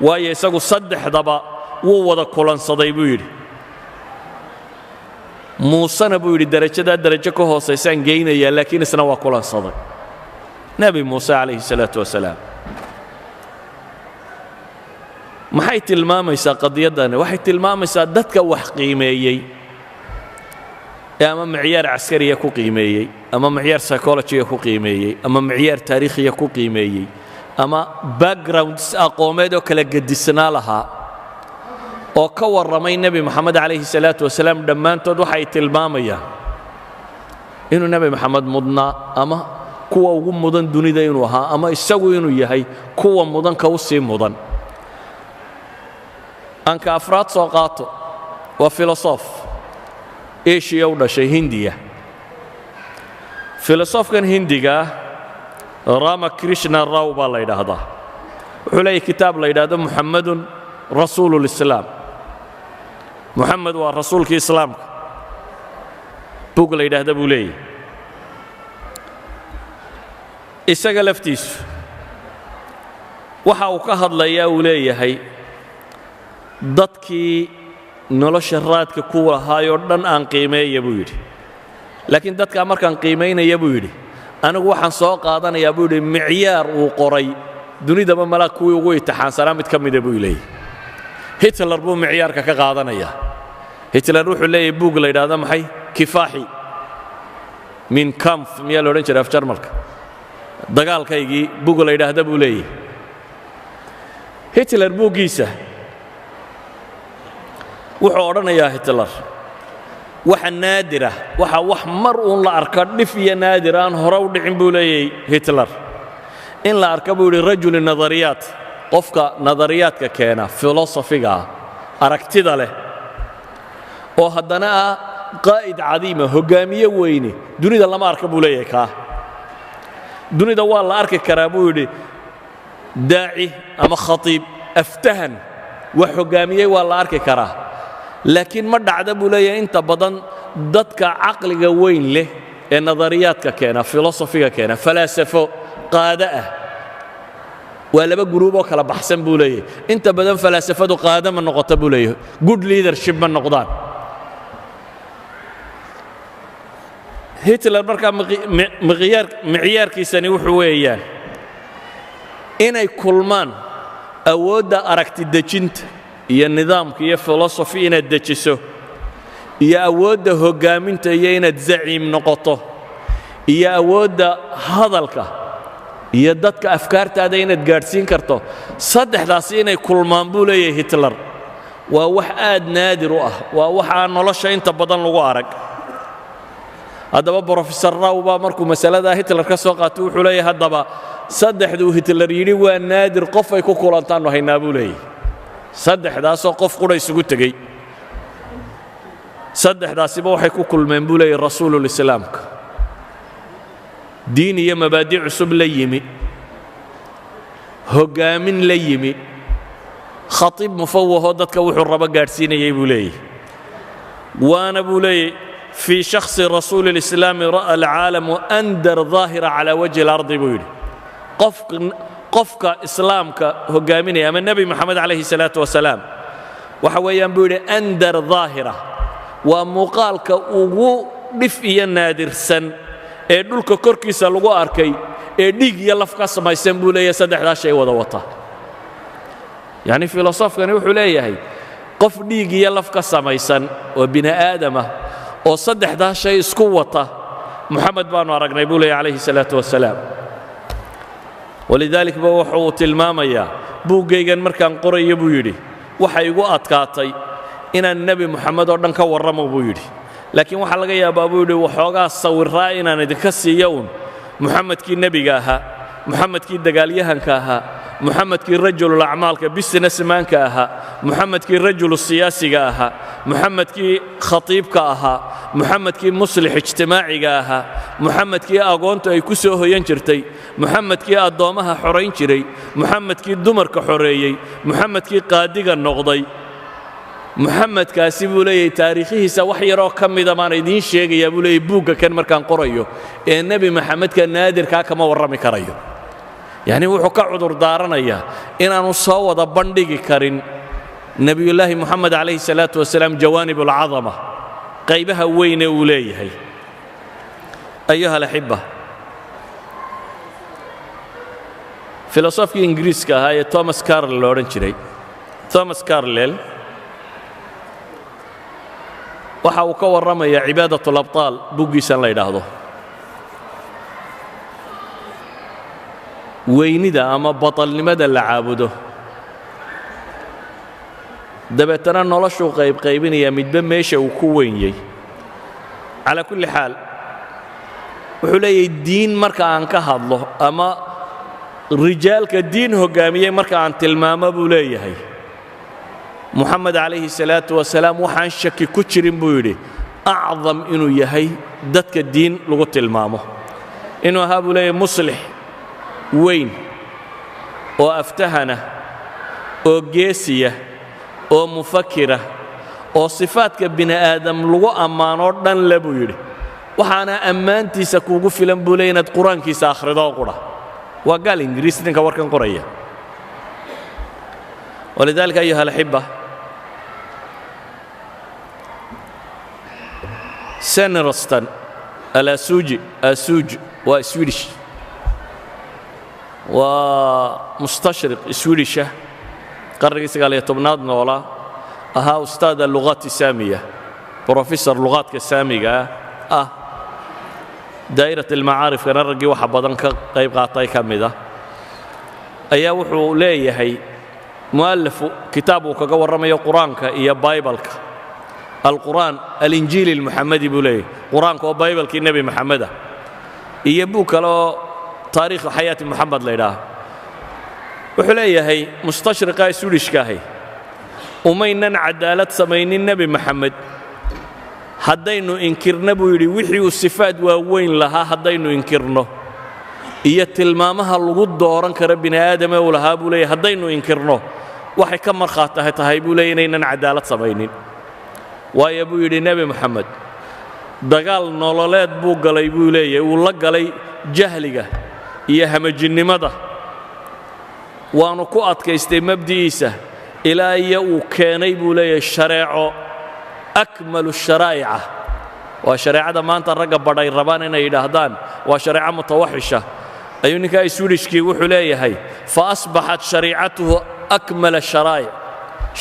waayo isagu saddexdaba wuu wada kulansaday buu yidhi muusena buu yidhi darajadaa darajo ka hoosaysaan geynayaa laakiin isna waa kulansaday nebi muuse calayhi salaatu wasalaam maxay tilmaamaysaa qadiyaddani waxay tilmaamaysaa dadka wax qiimeeyey ama معيار عسكري ku qiimeeyay ama معيار psychology ku qiimeeyay ama معيار taariikhi ku qiimeeyay ama backgrounds aqoomeed oo kala gadisnaa laha oo ka waramay nabi maxamed calayhi salaatu wasalaam dhammaantood waxay tilmaamayaan inuu nabi maxamed mudnaa ama kuwa ugu mudan dunida inuu ahaa ama isagu inuu yahay kuwa mudan ka u sii mudan anka afraad soo qaato waa filosof Asia u dhashay Hindiya filosofkan Hindiga Ramakrishna Rao baa la yiraahdaa wuxuu leeyahay kitaab la yiraahdo Muhammadun Rasuulul Islaam Muhammad waa rasuulkii islaamka bug la yiraahdo buu leeyahay isaga laftiisu waxa uu ka hadlayaa uu leeyahay dadkii nolosha raadka ku lahaayoo dhan aan qiimeeyo buu yidhi laakiin dadka markaan qiimeynaya buu yidhi anigu waxaan soo qaadanayaa buu yidhi micyaar uu qoray dunidaba malaag kuwii ugu imtixaansanaa mid ka mida buu leeyahay Hitler buu micyaarka ka qaadanayaa Hitler wuxuu leeyahay buug la yiraahdo maxay kifaaxi min kampf miyaa la odhan jiray af Jarmalka dagaalkaygii buug la yiraahdo buu leeyahay Hitler buugiisa wuxuu odhanayaa Hitler waxa naadira waxa wax mar uun la arka dhif iyo naadir aan hore u dhicin buu leeyahay Hitler in la arka buu yidhi rajul nadariyaat qofka nadariyaadka keena filosofiga aragtida leh oo haddana qaa'id cadiima hogaamiye weyne dunida lama arka buu leeyahay ka dunida waa la arki karaa buu yidhi daaci ama khatiib aftahan wax hogaamiye waa la arki karaa laakiin ma dhacda buu leeyahay inta badan dadka caqliga weyn leh ee nadariyaadka keena filosofiga keena falaasafo qaada ah waa laba gruub oo kala baxsan buu leeyahay inta badan falaasafadu qaada ma noqoto buu leeyahay good leadership ma noqdaan Hitler marka micyaarkiisani wuxuu weeyaan inay kulmaan awoodda aragti dejinta iyo nidaamka iyo philosophy inaad dejiso iyo awoodda hogaaminta iyo inaad zaciim noqoto iyo awoodda hadalka iyo dadka afkaartaada inaad gaadhsiin karto saddexdaas inay kulmaan buu leeyahay Hitler waa wax aad naadir u ah waa wax aan nolosha inta badan lagu arag haddaba professor Rao baa markuu masalada Hitler ka soo qaatay wuxuu leeyahay haddaba saddexdu Hitler yidhi waa naadir qof ay ku kulantaan haynaa buu leeyahay saddexdaasoo qof qura isugu tegey saddexdaasiba waxay ku kulmeen buu leeyahay rasuulul islaamka diin iyo mabaadi' cusub la yimi hogaamin la yimi khatiib mufawwaho dadka wuxuu raba gaadhsiinayay buu leeyahay waana buu leeyahay في شخص رسول الإسلام رأى العالم أندر ظاهرة على وجه الأرض بيقول قفك إسلامك هجاميني أما النبي محمد عليه الصلاة والسلام وحويا بيقول أندر ظاهرة ومقالك أغو دفئي النادر سن دولك كوركيس لغو أركي ديق يلفك سما يسنبول يسدح لا شيء وضوطه يعني فيلسوف كان يوحو ليه قف ديق يلفك سما يسن وبناء آدمه oo saddexdaa shay isku wata Muhammad baanu aragnay buu leeyahay alayhi salaatu wasalaam walidaalika wuxuu tilmaamayaa buugaygan markaan qorayo buu yidhi waxa igu adkaatay inaan nabi Muhammad oo dhan ka warramo buu yidhi laakiin waxa laga yaabaa buu yidhi waxoogaa sawiraa inaan idinka siiyo Muhammadkii nabiga ahaa Muhammadkii dagaalyahanka ahaa Muhammadkii rajulul a'maalka businessmanka ahaa Muhammadkii rajulul siyaasiga ahaa Muhammadkii khatiibka ahaa Muhammadkii muslix ijtimaaciga ahaa Muhammadkii aqoontu ay ku soo hoyan jirtay Muhammadkii adoomaha xoreyn jiray Muhammadkii dumarka xoreeyay Muhammadkii qaadiga noqday Muhammadkaasi buu leeyahay taariikhiisa wax yar oo kamid ah aan idin sheegaya buu leeyahay buugga kan markaan qorayo ee nabi Muhammadka naadirka kama warrami karayo يعني wuxuu ka cudur daaranayaa inaanu soo wada bandhigi karin nabiyullaahi Muhammad alayhi salaatu wasalaam jawaanibul azama qaybaha weyn ee uu leeyahay ayuha alahibba filosofkii ingiriiska ahaa ee Thomas Carlyle la oran jiray Thomas Carlyle waxa uu ka warramaya cibaadatul abtaal buuggiisan la yidhaahdo weynida ama batalnimada la caabudo dabeetana noloshuu qaybinaya midba meesha uu ku weyniyey calaa kulli xaal wuxuu leeyahay diin marka aan ka hadlo ama rijaalka diin hoggaamiyey marka aan tilmaamo buu leeyahay muxamed calayhi salaatu wasalaam waxaan shaki ku jirin buu yidhi acdam inuu yahay dadka diin lagu tilmaamo inuu ahaa buu leeyahay muslix weyn oo aftahana oo geesiya oo mufakira oo sifaadka bini aadam lagu ammaanoo dhan le buu yidhi waxaana ammaantiisa kuugu filan buu leeyahay inaad qur-aankiisa akhrido oo qudha waa gaal ingiriis ninka warkan qoraya walidaalika ayuha alaxiba Senerstan al-Asuuji waa Swedish waa mustashriq Swedisha qarnigii 19aad noolaa ahaa ustaad al-lughat saamiya professor lughaadka saamiga ah daa'irat al-macaarif kana ragii waxa badan ka qayb qaatay kamida ayaa wuxuu leeyahay mu'allifu kitaab uu kaga warramayo quraanka iyo bible-ka القرآن الإنجيل المحمدي بوليه قرآن كو بايبل كي النبي محمد يبوك له تاريخ حياة محمد ليلاه وحليه هي مستشرقة سوريش كاهي ومينن عدالة سمين النبي محمد هدينو إنكرنا بيري وحي والصفات ووين لها هدينو إنكرنا يتلمامها الوجود دوران كربنا آدم ولها بوليه هدينو إنكرنا وحي كمر خاطه تهي بوليه إنن عدالة سمينين waayo buu yidhi nebi moxamed dagaal nololeed buu galay buu leeyahay uu la galay jahliga iyo hamajinnimada waanu ku adkaystay mabdi'iisa ilaa iyo uu keenay buu leeyahay shareeco akmalu sharaa'ica waa shareecada maanta ragga badhay rabaan inay yidhaahdaan waa shareeco mutawaxisha ayuu ninkaa iswidhishkii wuxuu leeyahay fa asbaxat shariicatuhu akmala sharaa'ic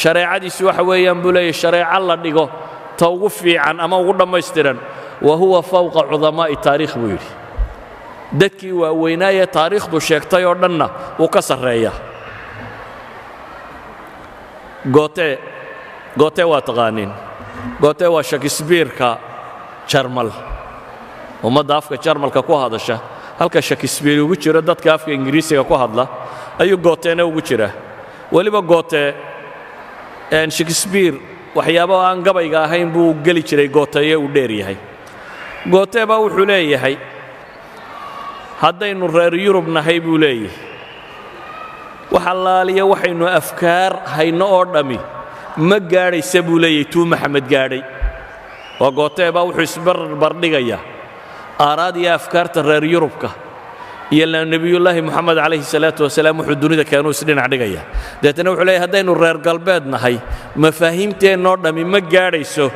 shareecadiisu waxa weeyaan buu leeyahay shareeco la dhigo ta ugu fiican ama ugu dhammaystiran wa huwa fawqa cudamaa'i taariikh buu yidhi dadkii waaweynaaye taariikhdu sheegtay oo dhanna wuu ka sarreeya goote waa taqaaniin goote waa shakisbiirka jarmal ummadda afka jarmalka ku hadasha halka shakisbiir ugu jiro dadka afka ingiriisiga ku hadla ayuu gooteena ugu jira weliba goote shakespeare waxyaabo aan gabayga ahayn buu geli jiray gooteeye uu dheer yahay gootee baa wuxuu leeyahay haddaynu reer yurub nahay buu leeyahay wax allaaliya waxaynu afkaar hayno oo dhammi ma gaadhaysa buu leeyahay tuu maxamed gaadhay waa gootee baa wuxuu isbarbardhigayaa aaraad iyo afkaarta reer yurubka iyo nabiyullaahi moxamed calayhi salaatu wasalaam wuxuu dunida keenuu isdhinac dhigaya deetana wuxuu leeyahay haddaynu reer galbeed nahay mafaahiimteennoo dhammi ma gaadhayso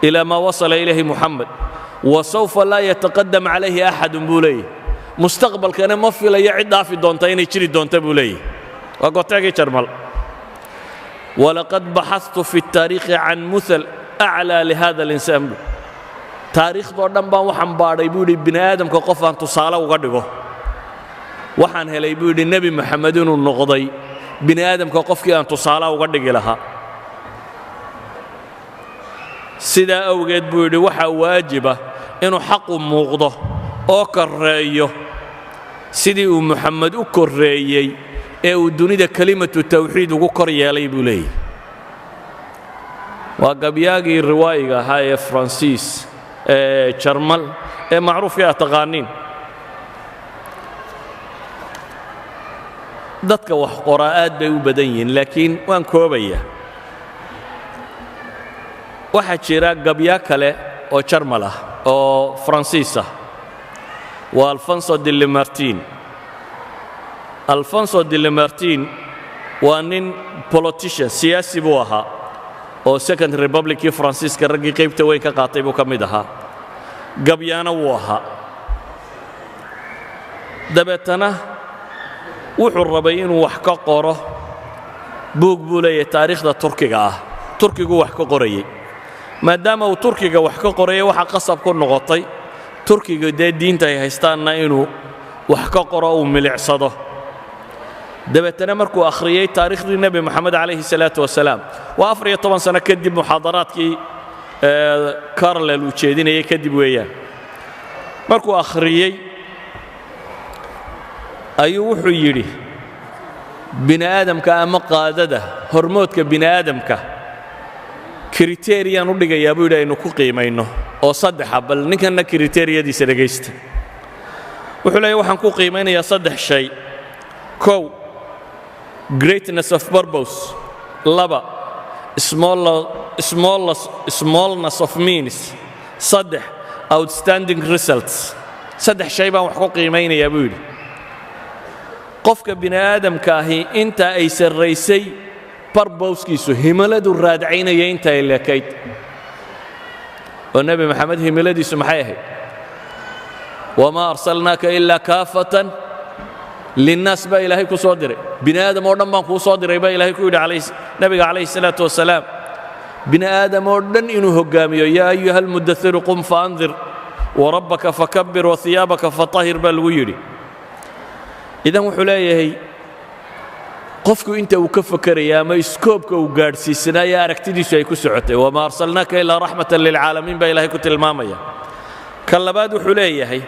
ilaa maa wasala ilayhi moxamed wa sawfa laa yataqadam calayhi axadun buu leeyahay mustaqbalkana ma filayo cid dhaafi doonta inay jiri doonta buu leeyahay waa gooteegii jarmal walaqad baxadtu fi اtaariikhi can muhal aclaa lihada alinsaan taariikhdoo dhan baan waxaan baadhay buu yidhi bini aadamka qof aan tusaale uga dhigo waxaan helay buu yidhi nebi moxamed inuu noqday bini aadamka qofkii aan tusaale uga dhigi lahaa sidaa awgeed buu yidhi waxaa waajiba inuu xaqu muuqdo oo korreeyo sidii uu moxamed u korreeyey ee uu dunida kelimatu tawxiid ugu kor yeelay buu leeyahy waa gabyaagii riwaayiga ahaa ee faransiis jarmal ee macruufkii aad taqaaniin dadka wax qoraa aad bay u badan yihiin laakiin waan koobaya waxaa jira gabyaa kale oo jarmal ah oo faransiis ah waa alfonso de lamartine alfonso de lamartine waa nin politician siyaasi buu ahaa oo second republickii faransiiska raggii qaybta weyn ka qaatay buu ka mid ahaa gabyaana wuu ahaa dabeetana wuxuu rabay inuu wax ka qoro buug buu leeyahay taariikhda turkiga ah turkigu wax ka qorayay maadaama uu turkiga wax ka qorayay waxa qasab ku noqotay turkiga dee diinta ay haystaanna inuu wax ka qoro uu milicsado dabeetana markuu akhriyay taariikhdii nebi moxamed calayhi salaatu wasalaam waa 14 sano kadib muxaadaraadkii carlel uu jeedinayay kadib weeyaan markuu akhriyay ayuu wuxuu yidhi bini aadamka ama qaadada hormoodka bini aadamka kriteeriyaan u dhigayaa buu yidhi aynu ku qiimayno oo saddexa bal ninkanna kriteeriyadiisa dhegaysta wuxuu leeyahay waxaan ku qiimaynayaa 3 shay kow greatness of purpose laba smallness of means saddex outstanding results 3 shay baan wax ku qiimaynayaa buu yidhi qofka bini aadamka ahi inta ay sarraysay barbowskiisu himiladu raadcaynaya inta ay leekayd oo nebi maxamed himiladiisu maxay ahayd wamaa arsalnaaka ilaa kaafatan linnaas baa ilaahay ku soo diray bini aadam oo dhan baan kuu soo diray baa ilaahay ku yidhi nabiga calayhi salaatu wasalaam bini aadam oo dhan inuu hoggaamiyo yaa ayuha almudahiru qum faandir warabbaka fakabbir wahiyaabaka fatahir baa lagu yidhi idan wuxuu leeyahay qofku inta uu ka fakaraya ama iskoobka uu gaadhsiisanaya aragtidiisu ay ku socotay wamaa arsalnaaka ilaa raxmatan lilcaalamiin baa ilaahay ku tilmaamaya kan labaad wuxuu leeyahay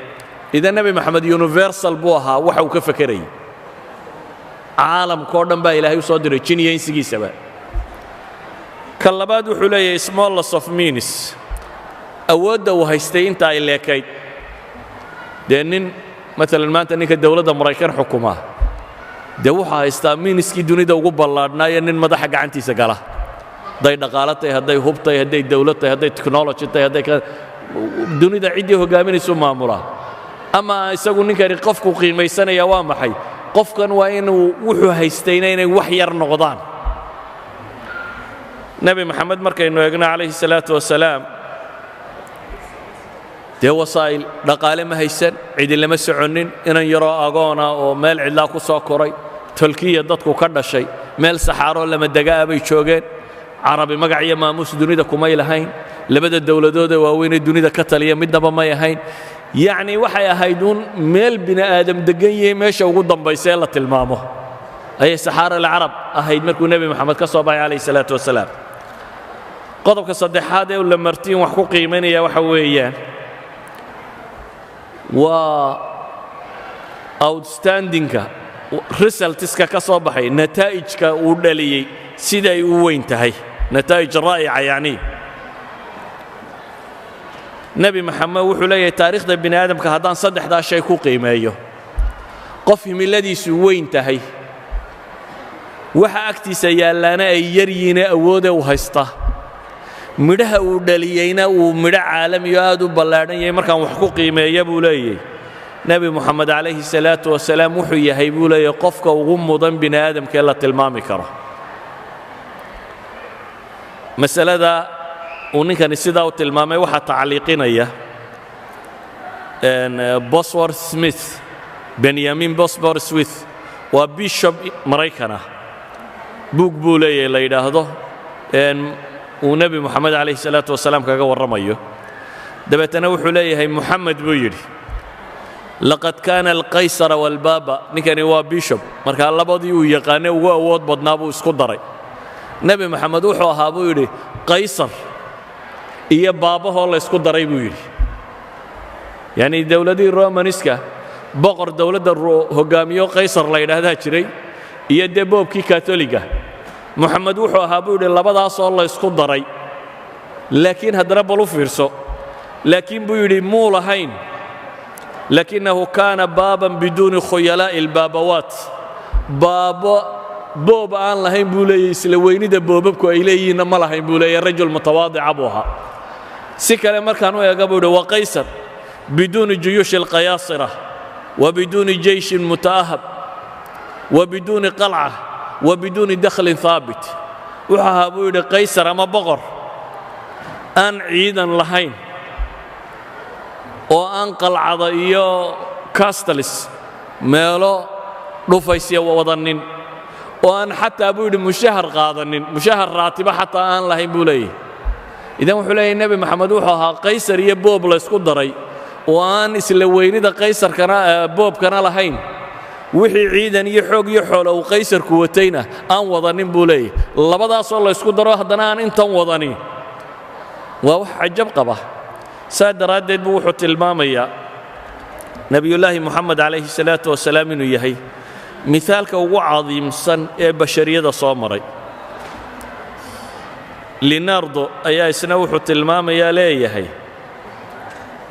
idan nebi moxamed universal buu ahaa waxa uu ka fakarayay caalamkao dhan baa ilaahay u soo diray jin iyo insigiisaba kan labaad wuxuu leeyahay smallness of means awoodda uu haystay inta ay leekayd dee nin maalan maanta ninka dowladda maraykan xukuma dee wuxuu haystaa miiniskii dunida ugu ballaadhnaayo nin madaxa gacantiisa gala hadday dhaqaalo tahay hadday hub tahay hadday dawlad tahay hadday technology tahay hadday dunida ciddii hoggaaminaysu maamulaa ama isagu ninkani qofku qiimaysanaya waa maxay qofkan waa inuu wuxuu haystayna inay wax yar noqdaan nebi moxamed markaynu eegno calayhi salaatu wasalaam dee wasaa'il dhaqaale ma haysan cidi lama soconnin inan yaroo agoona oo meel cidlaa ku soo koray tolkiya dadku ka dhashay meel saxaaroo lama degaa bay joogeen carabi magac iyo maamuus dunida kumay lahayn labada dowladoodee waaweynee dunida ka taliya midnaba may ahayn yacni waxay ahayd uun meel bini aadam deggan yahay meesha ugu dambaysa ee la tilmaamo ayay saxaara alcarab ahayd markuu nebi moxamed ka soo baxay calayhi salaatu wasalaam qodobka saddexaad ee la martiin wax ku qiimaynaya waxa weeyaan waa outstandingka resultska ka soo baxay nataa'ijka uu dhaliyey siday u weyn tahay nataa'ij raa'ica yacni nebi moxamed wuxuu leeyahay taariikhda bini aadamka haddaan saddexdaa shay ku qiimeeyo qof himiladiisu weyn tahay waxa agtiisa yaallaana ay yar yihiine awoodee u haysta midhaha uu dhaliyeyna uu midho caalamiyo aad u ballaadhan yahay markaan wax ku qiimeeya buu leeyahay nebi moxamed calayhi salaatu wasalaam wuxuu yahay buu leeyahay qofka ugu mudan bini aadamka ee la tilmaami karo masalada uu ninkani sidaa u tilmaamay waxaa tacliiqinaya bosworth smith benyamin bosworth smith waa bishop maraykana buug buu leeyahay la yidhaahdo uu nebi moxamed calayhi salaatu wasalaam kaga warramayo dabeetana wuxuu leeyahay moxamed buu yidhi laqad kaana alqaysara waalbaaba ninkani waa bishop markaa labadii uu yaqaanay ugu awood badnaa buu isku daray nebi moxamed wuxuu ahaa buu yidhi qaysar iyo baabahoo la ysku daray buu yidhi yacni dowladihii romaniska boqor dowladda hoggaamiyo qaysar la yidhaahdaa jiray iyo dee boobkii katoliga moxamed wuxuu ahaa buu yidhi labadaasoo la ysku daray laakiin haddana bal u fiirso laakiin buu yidhi muu lahayn lakinahu kaana baaban biduuni khuyalaa'i albaabawaat baabo boob aan lahayn buu leeyahy isla weynida boobabku ay leeyihiinna ma lahayn buu leeyahy rajul mutawaadica buu ahaa si kale markaan u eega buu yidhi waa qaysar biduuni juyuushi alqayaasira wa biduuni jeyshin muta'ahab wa biduuni qalca wa biduuni dakhlin haabit wuxuu ahaa buu yidhi qaysar ama boqor aan ciidan lahayn oo aan qalcada iyo castalis meelo dhufaysya wadanin oo aan xataa buu yidhi mushahar qaadanin mushahar raatiba xataa aan lahayn buu leeyahay idan wuxuu leeyahay nebi maxamed wuxuu ahaa qaysar iyo boob la isku daray oo aan isla weynida qaysarkana boobkana lahayn wixii ciidan iyo xoog iyo xoolo uu qaysarku watayna aan wadanin buu leeyahay labadaasoo la isku daro haddana aan intan wadanin waa wax cajab qaba saa daraaddeed buu wuxuu tilmaamayaa nebiyullaahi moxamed calayhi salaatu wasalaam inuu yahay mithaalka ugu cadiimsan ee bashariyada soo maray linardo ayaa isna wuxuu tilmaamayaa leeyahay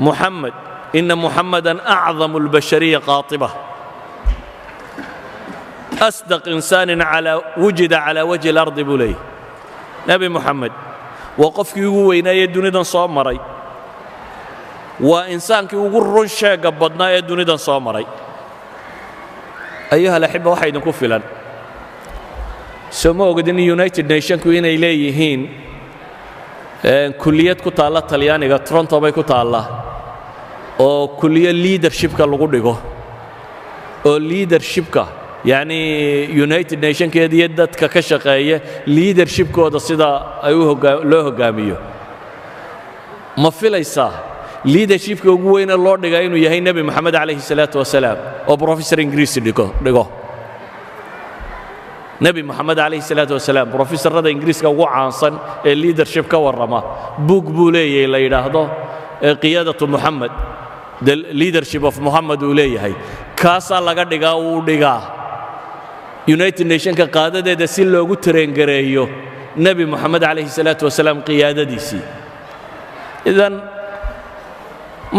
muxamed ina muxamadan acdamu albashariya qaatiba asdaq insaanin wujida calaa wajhi اlardi buu leeyahy nebi moxamed waa qofkii ugu weynaayee dunidan soo maray waa insaankii ugu run sheega badnaa ee dunidan soo maray ayuha alaxiba waxaa idinku filan soo ma ogdin united nationku inay leeyihiin kulliyad ku taalla talyaaniga toronto bay ku taallaa oo kulliyo leadershipka lagu dhigo oo leadershipka yacni united nationkeeda iyo dadka ka shaqeeya leadershipkooda sida ay loo hoggaamiyo ma filaysaa leadershipka ugu weyne loo dhigaa inuu yahay nebi moxamed calayhi salaatu wasalaam oo professor ingiriisi dhigo nebi moxamed calayhi salaatu wasalaam professorrada ingiriiska ugu caansan ee leadership ka warrama buug buu leeyahay la yidhaahdo qiyaadatu moxamed the leadership of moxamed uu leeyahay kaasaa laga dhigaa uu dhigaa united nationka qaadadeeda si loogu tareengareeyo nebi moxamed calayhi salaatu wasalaam qiyaadadiisii idan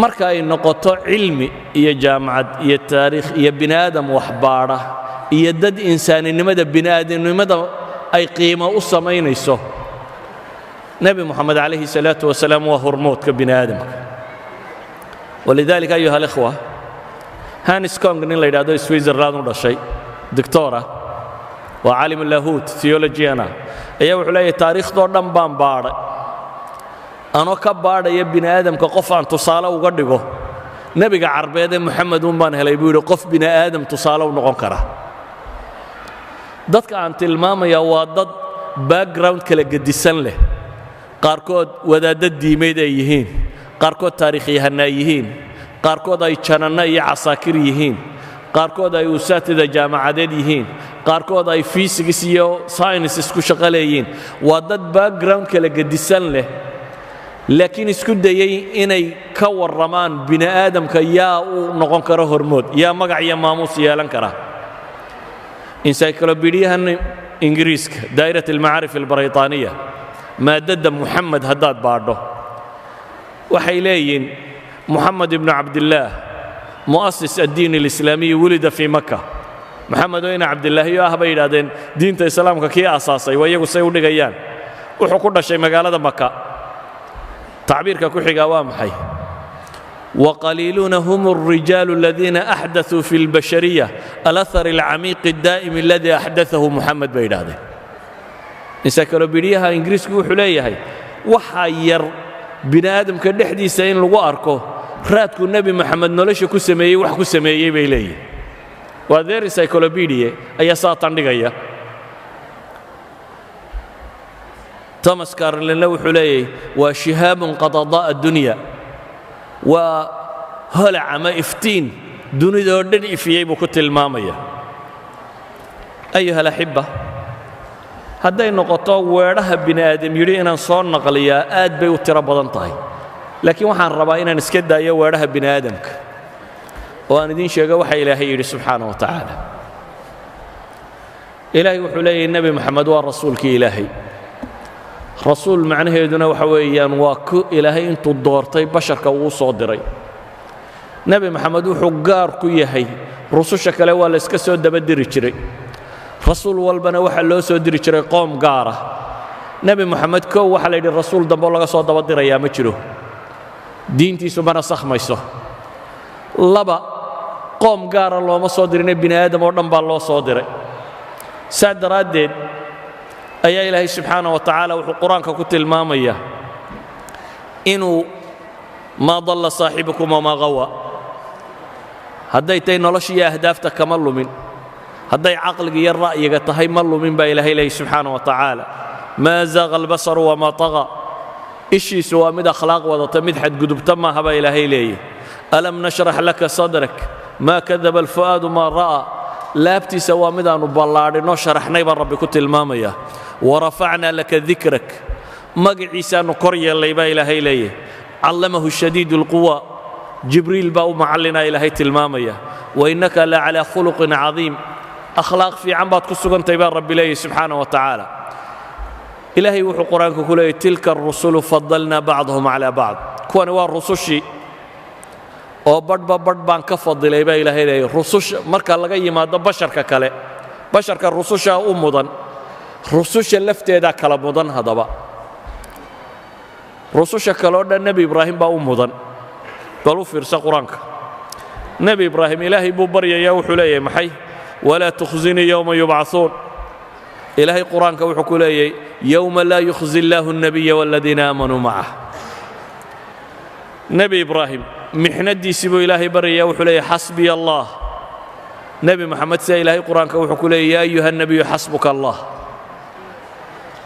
marka ay noqoto cilmi iyo jaamacad iyo taariikh iyo bini aadam waxbaadha iyo dad insaaninimada bini aadamnimada ay qiimo u samaynayso nebi moxamed calayhi salaatu wasalaam waa hormoodka bini aadamka walidaalika ayuha alikhwa hanis kong nin la yidhahdo switzerland u dhashay doctora waa caalim lahuut theologiana ayaa wuxuu leeyahay taariikhdoo dhan baan baadhay anoo ka baadhaya bini aadamka qof aan tusaale uga dhigo nebiga carbeed ee moxamed un baan helay buu yidhi qof bini aadam tusaale u noqon kara dadka aan tilmaamaya waa dad background kala gedisan leh qaarkood wadaadda diimeed ay yihiin qaarkood taariikhyahanna ay yihiin qaarkood ay jananno iyo casaakir yihiin qaarkood ay usaatida jaamacadeed yihiin qaarkood ay physics iyo sciences ku shaqo leeyihiin waa dad background kala gedisan leh laakiin isku dayey inay ka warramaan bini aadamka yaa u noqon kara hormood yaa magac iyo maamuus yeelan kara encyclopediyahan ingiriiska daa'irat almacaarif albraytaaniya maadadda muxamed haddaad baadho waxay leeyihiin muxamed ibnu cabdillaah mu'asis addiin alislaamiyi wulida fii maka maxamed oo ina cabdilaahiyo ah bay yidhahdeen diinta islaamka kii aasaasay waa iyagu say u dhigayaan wuxuu ku dhashay magaalada maka tacbiirka ku xigaa waa maxay وقليلون هم الرجال الذين أحدثوا في البشرية الأثر العميق الدائم الذي أحدثه محمد بيداده encyclopediyaha ingiriisku wuxuu leeyahay waxa yar bini aadamka dhexdiisa in lagu arko raadku nebi moxamed nolosha ku sameeyey wax ku sameeyey bay leeyihin waa their encyclopedia ayaa saa tandhigaya thomas carlinle wuxuu leeyahay waa shihaabun qad adaa addunya waa holac ama iftiin dunidoo dhan ifiyey buu ku tilmaamaya ayuha alaxiba hadday noqoto weedhaha bini aadam yidhi inaan soo naqliyaa aad bay u tiro badan tahay laakiin waxaan rabaa inaan iska daayo weedhaha bini aadamka oo aan idiin sheego waxa ilaahay yidhi subxaana wa tacaala ilaahay wuxuu leeyahay nebi moxamed waa rasuulkii ilaahay rasuul macnaheeduna waxa weeyaan waa ku ilaahay intuu doortay basharka uu soo diray nebi moxamed wuxuu gaar ku yahay rususha kale waa la iska soo dabadiri jiray rasuul walbana waxaa loo soo diri jiray qoom gaara nebi moxamed kow waxaa la yidhi rasuul dambe oo laga soo dabadirayaa ma jiro diintiisu mana sakhmayso laba qoom gaara looma soo dirine bini aadam oo dhan baa loo soo diray saa daraaddeed ayaa ilaahay subxaana wa tacaala wuxuu qur-aanka ku tilmaamayaa inuu maa dalla saaxibukum wamaa qawa hadday tahay nolosha iyo ahdaafta kama lumin hadday caqliga iyo ra'yiga tahay ma lumin baa ilaahay leeyahy subxaana wa tacaala maa zaaqa albasaru wamaa taqa ishiisu waa mid akhlaaq wadata mid xadgudubta maaha baa ilaahay leeyahy alam nashrax laka sadrak maa kadaba alfu'aadu maa ra'aa laabtiisa waa midaannu ballaadhinoo sharaxnay baa rabbi ku tilmaamaya warafacnaa laka dikrak magaciisaannu kor yeellay baa ilaahay leeyahy callamahu shadiidu alquwa jibriil baa u macallinaa ilaahay tilmaamaya wainnaka la calaa khuluqin cadiim akhlaaq fiican baad ku sugantay baa rabbi leeyahy subxaana wa tacaala ilaahay wuxuu qur-aanka ku leeyahy tilka arusulu fadalnaa bacdahum calaa bacd kuwani waa rusushii oo badhba badh baan ka fadilay baa ilaahay leeyahy rususha marka laga yimaado basharka kale basharka rusushaa u mudan rususha lafteedaa kala mudan haddaba rususha kale oo dhan nebi ibraahim baa u mudan bal u fiirsa qur-aanka nebi ibraahim ilaahay buu baryayaa wuxuu leeyahay maxay walaa tukhzinii yowma yubcahuun ilaahay qur-aanka wuxuu ku leeyahay yowma laa yukhzi illaahu الnabiya wاladiina aamanuu macah nebi ibraahim mixnadiisii buu ilaahay baryayaa wuxuu leeyahay xasbiya allah nebi moxamed sida ilaahay qur-aanka wuxuu ku leeyahy yaa ayuha الnabiyu xasbuka allah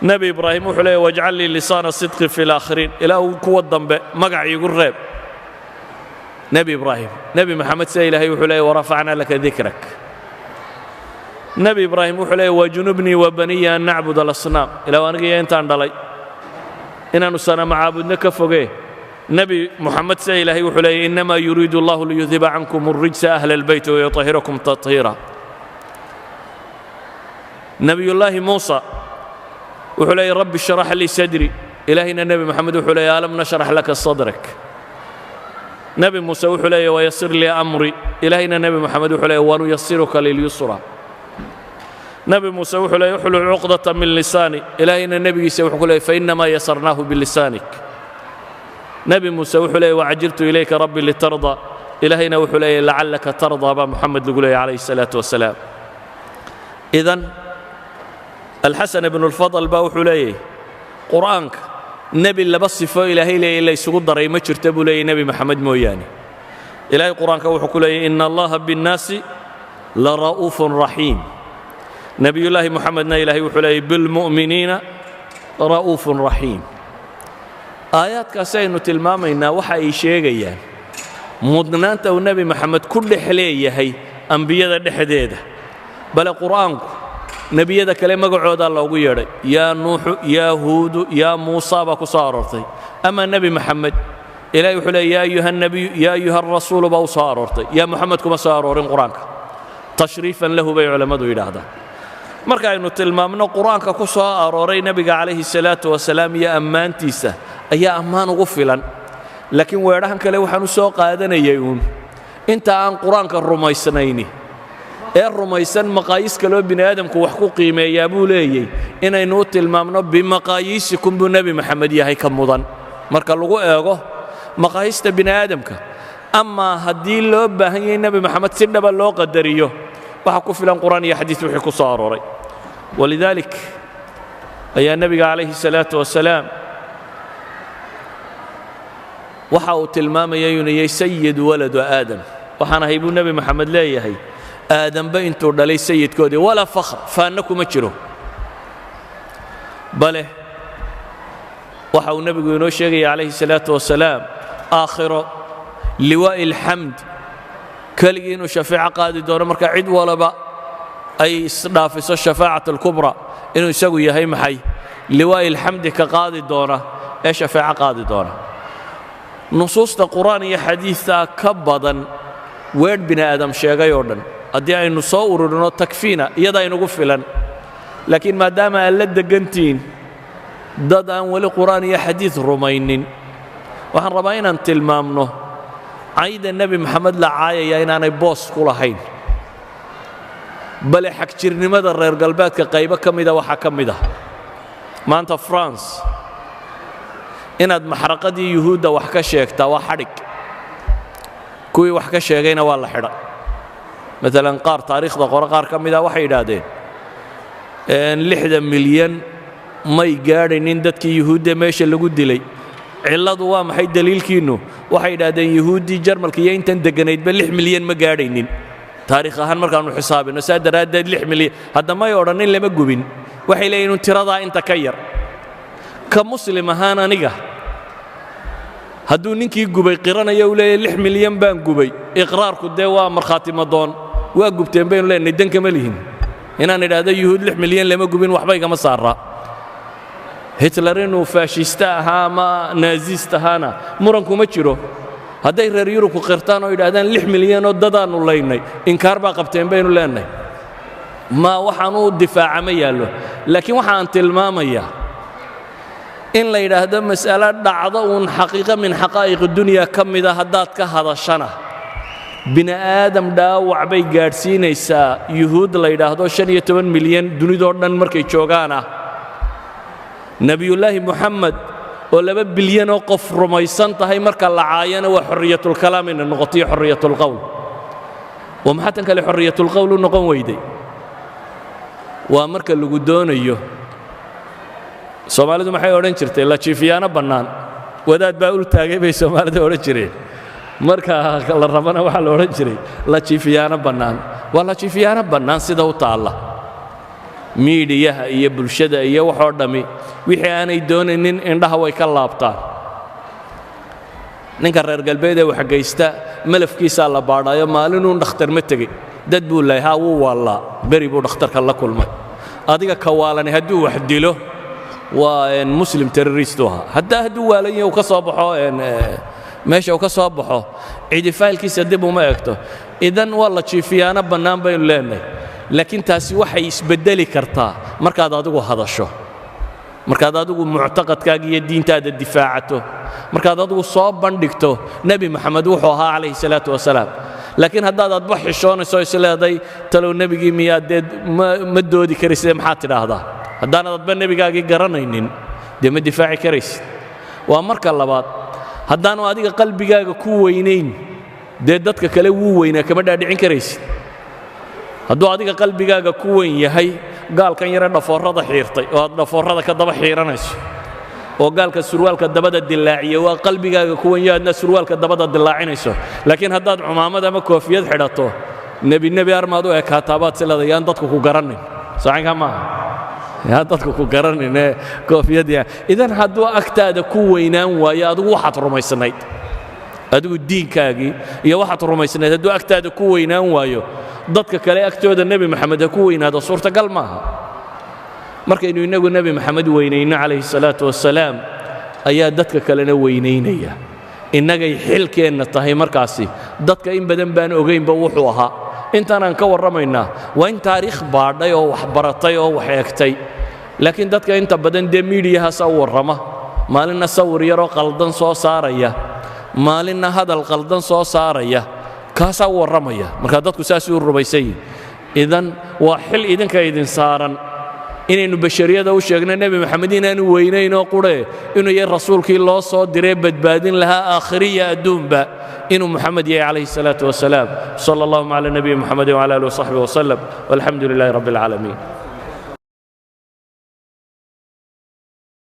nebi ibraahim wuxuu leeyahy wajcal lii lisaana sidqi fi اlaakhiriin ilaa kuwa dambe magac iigu reeb nebi ibraahim nebi moxamed sida ilaahay wuxuu leeyahy warafacnaa laka dikrak nebi ibraahim wuxuu leeyahy wajunubnii wabaniya an nacbud alasnaam ilaa anigiyo intaan dhalay inaannu sanama caabudno ka fogee nebi moxamed sida ilaahay wuxuu leeyahy innamaa yuriidu allahu liyudhiba cankum alrijsa ahla albayt wayutahirakum tahiira nebiyullaahi muusa wuxuu leeyahy rabbi sharax lii sadri ilaahayna nebi moxamed wuxuu leeyahy alam nashrax laka sadrak nebi muuse wuxuu leeyahy wayasir lii amri ilaahayna nebi moxamed wuxuu leeyahy wanuyasiruka lilyusra nebi muuse wuxuu leeyahy uxlul cuqdata min lisaani ilaahayna nebigiisa wuxuu ku leeyahy fainnamaa yasarnaahu bilisaanik nebi muuse wuxuu leeyahy wacajiltu ilayka rabbi litarda ilaahayna wuxuu leeyahy lacallaka tardaa baa moxamed lagu leeyahy calayhi الsalaatu wasalaam idan alxasan ibnu اlfadl baa wuxuu leeyahy qur'aanka nebi laba sifo ilaahay leeyahy la ysugu daray ma jirta buu leeyahy nebi moxamed mooyaane ilaahay qur'aanka wuxuu ku leeyahy ina allaha biاnnaasi lara'uufun raxiim nebiyullaahi moxamedna ilaahay wuxuu leeyahy bilmu'miniina ra'uufun raxiim aayaadkaasi aynu tilmaamaynaa waxa ay sheegayaan mudnaanta uu nebi moxamed ku dhex leeyahay ambiyada dhexdeeda bale qur'aanku nebiyada kale magacoodaa loogu yeedhay yaa nuuxu yaa huudu yaa muusa baa ku soo aroortay ama nebi moxamed ilahay wuxuu leeyahy yaa ayuha nabiyu yaa ayuha arasuulu baa u soo aroortay yaa moxamed kuma soo aroorin qur-aanka tashriifan lahu bay culammadu yidhaahdaan marka aynu tilmaamno qur-aanka ku soo arooray nebiga calayhi الsalaatu wasalaam iyo ammaantiisa ayaa ammaan ugu filan laakiin weedhahan kale waxaan u soo qaadanayay uun inta aan qur-aanka rumaysnayni ee rumaysan maqaayiis kaloo bini aadamku wax ku qiimeeyaa buu leeyey inaynu u tilmaamno bimaqaayiisikum buu nebi moxamed yahay ka mudan marka lagu eego maqaayiista bini aadamka amaa haddii loo baahan yahay nebi moxamed si dhaba loo qadariyo waxa ku filan qur'aan iyo xadiis wixii ku soo arooray walidaalik ayaa nebiga calayhi الsalaatu wasalaam waxa uu tilmaamaya inuu yahay sayid waladu aadam waxaan ahay buu nebi moxamed leeyahay aadamba intuu dhalay sayidkoodii walaa fakhr faanna kuma jiro bale waxa uu nebigu inoo sheegaya calayhi الsalaatu wasalaam aakhiro liwaa'i alxamd keligii inuu shafeeco qaadi doono marka cid walaba ay isdhaafiso shafaacat alkubra inuu isagu yahay maxay liwaa'i alxamdi ka qaadi doona ee shafeeco qaadi doona nusuusta qur'aan iyo xadiidtaa ka badan weedh bini aadam sheegay oo dhan haddii aynu soo ururino takfiina iyada aynugu filan laakiin maadaama aad la degantihiin dad aan weli qur'aan iyo xadiid rumaynin waxaan rabaa inaan tilmaamno cayda nebi moxamed la caayaya inaanay boos ku lahayn bale xagjirnimada reer galbeedka qaybo ka mida waxaa ka mid ah maanta france inaad maxraqadii yuhuudda wax ka sheegtaa waa xadhig kuwii wax ka sheegayna waa la xidha maalan qaar taariikhda qore qaar ka mida waxay yidhaahdeen 60 milyan may gaadhaynin dadkii yuhuudda meesha lagu dilay cilladu waa maxay daliilkiinnu waxay yidhaahdeen yuhuuddii jarmalka iyo intan degganaydba 6 milyan ma gaadhaynin taariikh ahaan markaannu xisaabinno saa daraaddeed 6 milyan hadda may odhannin lama gubin waxay leeyihin tiradaa inta ka yar ka muslim ahaan aniga hadduu ninkii gubay qiranaya uu leeyahay 6 milyan baan gubay iqraarku dee waa markhaati madoon waa gubteen baynu leenahay dan kama lihin inaan idhaahdo yuhuud 6 milyan lama gubin waxba igama saara hitler inuu faashista ahaa ama naazist ahaana muranku ma jiro hadday reer yurubku qirtaan oo idhaahdaan 6 milyan oo dadaanu laynay inkaar baa qabteen baynu leenahay ma waxaan u difaaca ma yaallo laakiin waxaan tilmaamayaa in la yidhaahdo mas'alo dhacdo uun xaqiiqo min xaqaa'iq dunya ka mida haddaad ka hadashana bini aadam dhaawac bay gaadhsiinaysaa yuhuud la yidhaahdo 15 milyan dunidoo dhan markay joogaana nebiyullaahi moxamed oo 2 bilyan oo qof rumaysan tahay marka la caayana waa xorriyatulkalaam inay noqotiyo xorriyatulqowl oo maxaa tan kale xorriyatulqowl u noqon weyday waa marka lagu doonayo soomaalidu maxay odhan jirtay la jiifiyaano bannaan wadaad baa ul taagay bay soomaalida odhan jireen marka la rabana waxaa la odhan jiray la jiifiyaano bannaan waa la jiifiyaano bannaan sida u taalla miidiyaha iyo bulshada iyo waxoo dhammi wixii aanay doonaynin indhaha way ka laabtaan ninka reer galbeed ee waxgaysta malafkiisaa la baadhaayo maalinuu dhakhtar ma tegey dad buu leeyahay haa wuu waallaa beri buu dhakhtarka la kulmay adiga ka waalani hadduu wax dilo waa muslim terrorist ahaa hadduu waalan yahay uu ka soo baxo meesha uu ka soo baxo cidi faylkiisa dib uma eegto idan waa la jiifiyaano bannaan baynu leenahay laakiin taasi waxay isbedeli kartaa markaad adigu hadasho markaad adigu muctaqadkaaga iyo diintaada difaacato markaad adigu soo bandhigto nebi maxamed wuxuu ahaa calayhi salaatu wasalaam laakiin haddaad adba xishoonayso isleeday talow nebigii miyaad dee ma doodi karaysid maxaad tidhaahdaa haddaanad adba nebigaagii garanaynin dee ma difaaci karaysid waa marka labaad haddaanu adiga qalbigaaga ku weynayn dee dadka kale wuu weynaa kama dhaadhicin karaysid hadduu adiga qalbigaaga ku weyn yahay gaalkan yare dhafoorrada xiirtay oo aad dhafoorrada ka daba xiiranayso oo gaalka surwaalka dabada dilaaciya waa qalbigaaga ku weyn yahay aadna surwaalka dabada dilaacinayso laakiin haddaad cumaamad ama koofiyad xidhato nebi armaad u ekaataabaad silada yaan dadku ku garanin sacinka maaha yaan dadku ku garanin ee koofiyadya idan hadduu agtaada ku weynaan waayo adigu waxaad rumaysnayd adigu diinkaagii iyo waxaad rumaysnayd hadduu agtaada ku weynaan waayo dadka kale agtooda nebi maxamed ha ku weynaado suurtagal maaha markaynu innagu nebi maxamed weynayno calayhi salaatu wasalaam ayaa dadka kalena weynaynaya innagay xilkeenna tahay markaasi dadka in badan baan ogaynba wuxuu ahaa intaanaan ka warramaynaa waa in taariikh baadhay oo wax baratay oo wax eegtay laakiin dadka inta badan dee miidiyahaasaa u warrama maalinna sawir yaroo qaldan soo saaraya maalinna hadal qaldan soo saaraya kaasaa u warramaya markaa dadku saasay u rumaysan yihin idan waa xil idinka idin saaran inaynu bashariyada u sheegno nebi maxamed inaanu weynaynoo qurhe inuu yahay rasuulkii loo soo diree badbaadin lahaa aakhiriya adduunba inuu muxamed yahay calayhi salaatu wasalaam sala allahuma cala nabiyi muxamedin wcala alihi wasaxbihi wasalam walxamdu lilaahi rabbi alcaalamiin